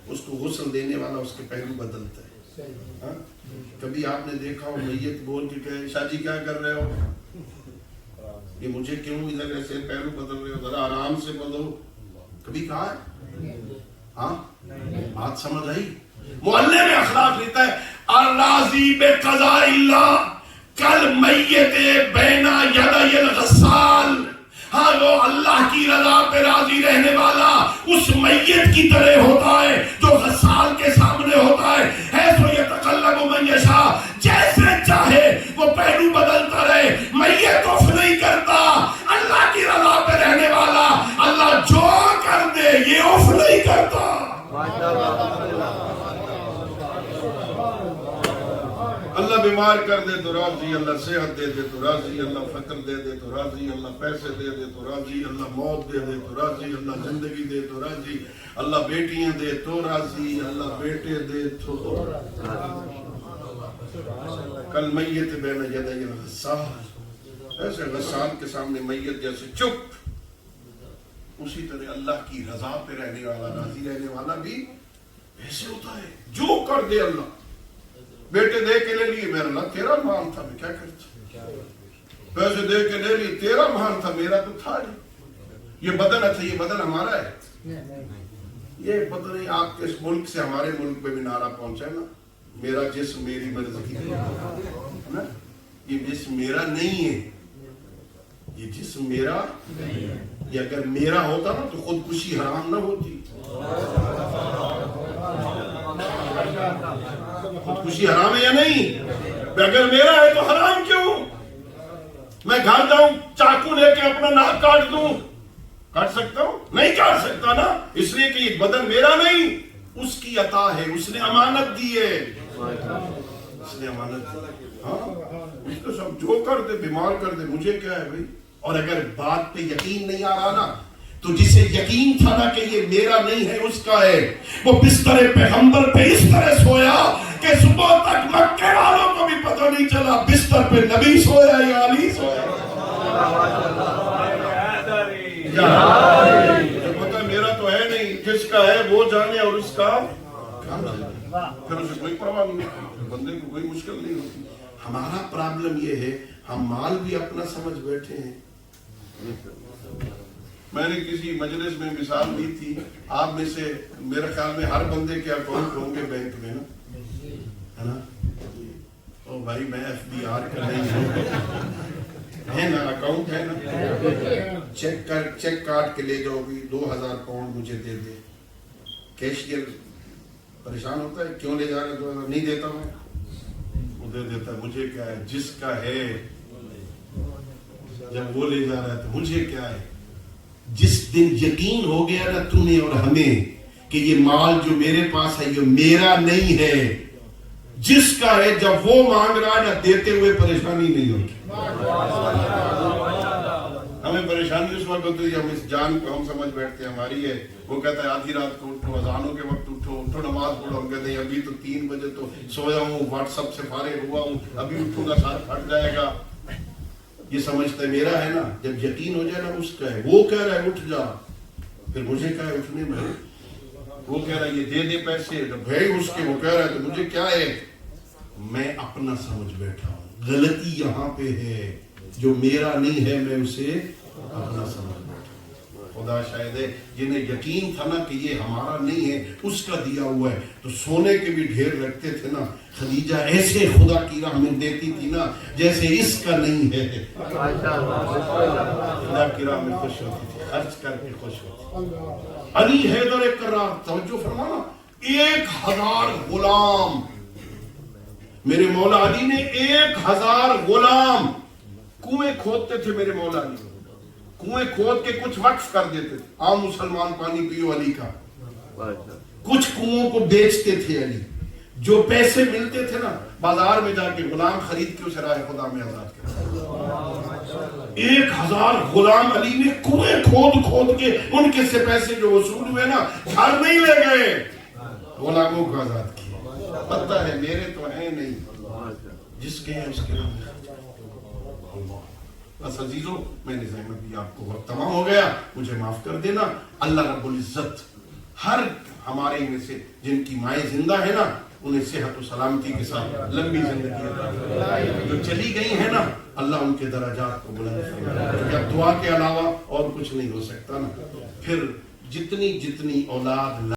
اس کو غسل دینے والا اس کے پہلو بدلتا ہے۔ کبھی آپ نے دیکھا ہو میت بول کے کہے شاہ جی کیا کر رہے ہو، یہ مجھے کیوں ادھر ایسے پہلو بدل رہے ہو، ذرا آرام سے بدلو، کبھی کہا ہے؟ ہاں بات سمجھ آئی؟ معلم اخلاق لکھتا ہے الراضی بقضاء اللہ کل میت بین یدی الغسال۔ ہاں وہ اللہ کی رضا پہ راضی رہنے والا اس میت کی طرح ہوتا ہے جو غسال کے سامنے ہوتا ہے۔ حیث یتقلب من یشاء، جیسے چاہے وہ پہلو بدلتا رہے، میت اف نہیں کرتا۔ اللہ کی رضا پہ رہنے والا اللہ جو کر دے یہ اف نہیں کرتا۔ اللہ بیمار کر دے تو راضی، اللہ صحت دے دے تو راضی، اللہ فقر دے دے تو راضی، اللہ پیسے دے دے تو راضی، اللہ موت دے دے تو راضی، اللہ زندگی دے تو راضی، اللہ بیٹیاں دے تو راضی، اللہ بیٹے دے تو کل میت بین یدی الغسال، ایسے غسال کے سامنے میت جیسے چپ، اسی طرح اللہ کی رضا پہ رہنے والا، راضی رہنے والا بھی ایسے ہوتا ہے جو کر دے اللہ۔ بیٹے دے کے لے لیے، میرا اللہ تیرا مال تھا، میں کیا کرتا، پیسے دے کے لے لیے، تیرا مال تھا، میرا تو تھا نہیں، یہ بدن اچھا، یہ بدن ہمارا ہے، یہ پتہ نہیں آپ کے اس ملک سے ہمارے ملک میں بھی نعرہ پہنچا ہے نا، میرا جسم میری مرضی ہے، یہ جسم میرا نہیں ہے، یہ جسم میرا، یہ اگر میرا ہوتا نا تو خودکشی حرام نہ ہوتی، خودکشی حرام ہے یا نہیں؟ اگر میرا ہے تو حرام کیوں؟ میں گھر جاؤں چاقو لے کے اپنا ناک کاٹ دوں، کاٹ سکتا ہوں؟ نہیں کاٹ سکتا نا، اس لیے کہ یہ بدن میرا نہیں، اس کی عطا ہے، اس نے امانت دی ہے، اس نے امانت دی، ہاں اس کو سب جو کر دے، بیمار کر دے، مجھے کیا ہے بھائی؟ اور اگر بات پہ یقین نہیں آ رہا نا، تو جسے یقین تھا نا کہ یہ میرا نہیں ہے اس کا ہے، وہ بستر پیغمبر پہ اس طرح سویا کہ صبح تک مکے والوں کو بھی پتہ نہیں چلا بستر پہ نبی سویا یا علی سویا، پتہ میرا تو ہے نہیں، جس کا ہے وہ جانے اور اس کا پھر اسے کوئی پرواہ نہیں ہوتی، بندے کو کوئی مشکل نہیں ہوتی۔ ہمارا پرابلم یہ ہے ہم مال بھی اپنا سمجھ بیٹھے ہیں۔ میں نے کسی مجلس میں مثال دی تھی، آپ میں سے میرے خیال میں ہر بندے کے اکاؤنٹ ہوں گے بینک میں نا، ہے نا؟ او بھائی میں ایف بی آر کا نہیں ہوں، ہے نا، اکاؤنٹ ہے نا، چیک کاٹ کے لے جاؤ گی، 2000 پاؤنڈ مجھے دے دے، کیشیئر پریشان ہوتا ہے کیوں لے جا رہے 2000، نہیں دیتا میں، وہ دے دیتا ہے، مجھے کیا ہے، جس کا ہے جب وہ لے جا رہا ہے تو مجھے کیا ہے۔ جس دن یقین ہو گیا نا تمہیں اور ہمیں کہ یہ مال جو میرے پاس ہے یہ میرا نہیں ہے، جس کا ہے، جب وہ مانگ رہا ہے نا دیتے ہوئے پریشانی نہیں ہوتی۔ ہمیں پریشانی اس وقت ہوتی ہے ہم اس جان کو ہم سمجھ بیٹھتے ہیں ہماری ہے، وہ کہتا ہے آدھی رات کو اٹھو، اذانوں کے وقت اٹھو نماز پڑھو، ہم کہتے ہیں ابھی تو 3 بجے تو سویا ہوں، واٹس ایپ سے فارغ ہوا ہوں، ابھی اٹھوں گا سارا پھٹ جائے گا، یہ سمجھتا ہے میرا ہے نا، جب یقین ہو جائے نا اس کا ہے، وہ کہہ رہا ہے اٹھ جا، پھر مجھے کیا ہے اٹھنے میں، وہ کہہ رہا ہے یہ دے دے پیسے، بھائی اس کے، وہ کہہ رہا ہے تو مجھے کیا ہے، میں اپنا سمجھ بیٹھا ہوں۔ غلطی یہاں پہ ہے، جو میرا نہیں ہے میں اسے اپنا سمجھ بیٹھا ہوں۔ خدا شاہد ہے جنہیں یقین تھا نا کہ یہ ہمارا نہیں ہے اس کا دیا ہوا ہے، تو سونے کے بھی ڈھیر رکھتے تھے نا، خدیجہ ایسے خدا کی راہ میں دیتی تھی نا جیسے اس کا نہیں ہے، خدا کی راہ میں خوش ہوتی تھی، خرچ کر کے خوش ہوتی تھی۔ علی حیدر کرار، توجہ فرمانا، 1000 غلام، میرے مولا علی نے 1000 غلام، کنویں کھودتے تھے میرے مولا علی، کنویں کھود کے کچھ وقف کر دیتے تھے، عام مسلمان پانی پیو علی کا، کچھ کنووں کو بیچتے تھے علی، جو پیسے ملتے تھے نا بازار میں جا کے غلام خرید کے اسے راہ خدا میں آزاد کرتے۔ 1000 غلام علی نے کنویں کھود کے ان کے سے پیسے جو وصول ہوئے نا گھر نہیں لے گئے، غلاموں کو آزاد کیا۔ پتہ ہے میرے تو ہیں نہیں، جس کے ہیں اس کے نام بس عزیزوں، میں نے زحمت دی آپ کو، وقت تمام ہو گیا، مجھے معاف کر دینا۔ اللہ رب العزت ہر ہمارے میں سے جن کی مائیں زندہ ہے نا انہیں صحت و سلامتی کے ساتھ لمبی زندگی عطا فرمائے، جو چلی گئی ہے نا اللہ ان کے درجات کو بلند فرمائے، کیونکہ اب دعا کے علاوہ اور کچھ نہیں ہو سکتا نا۔ پھر جتنی اولاد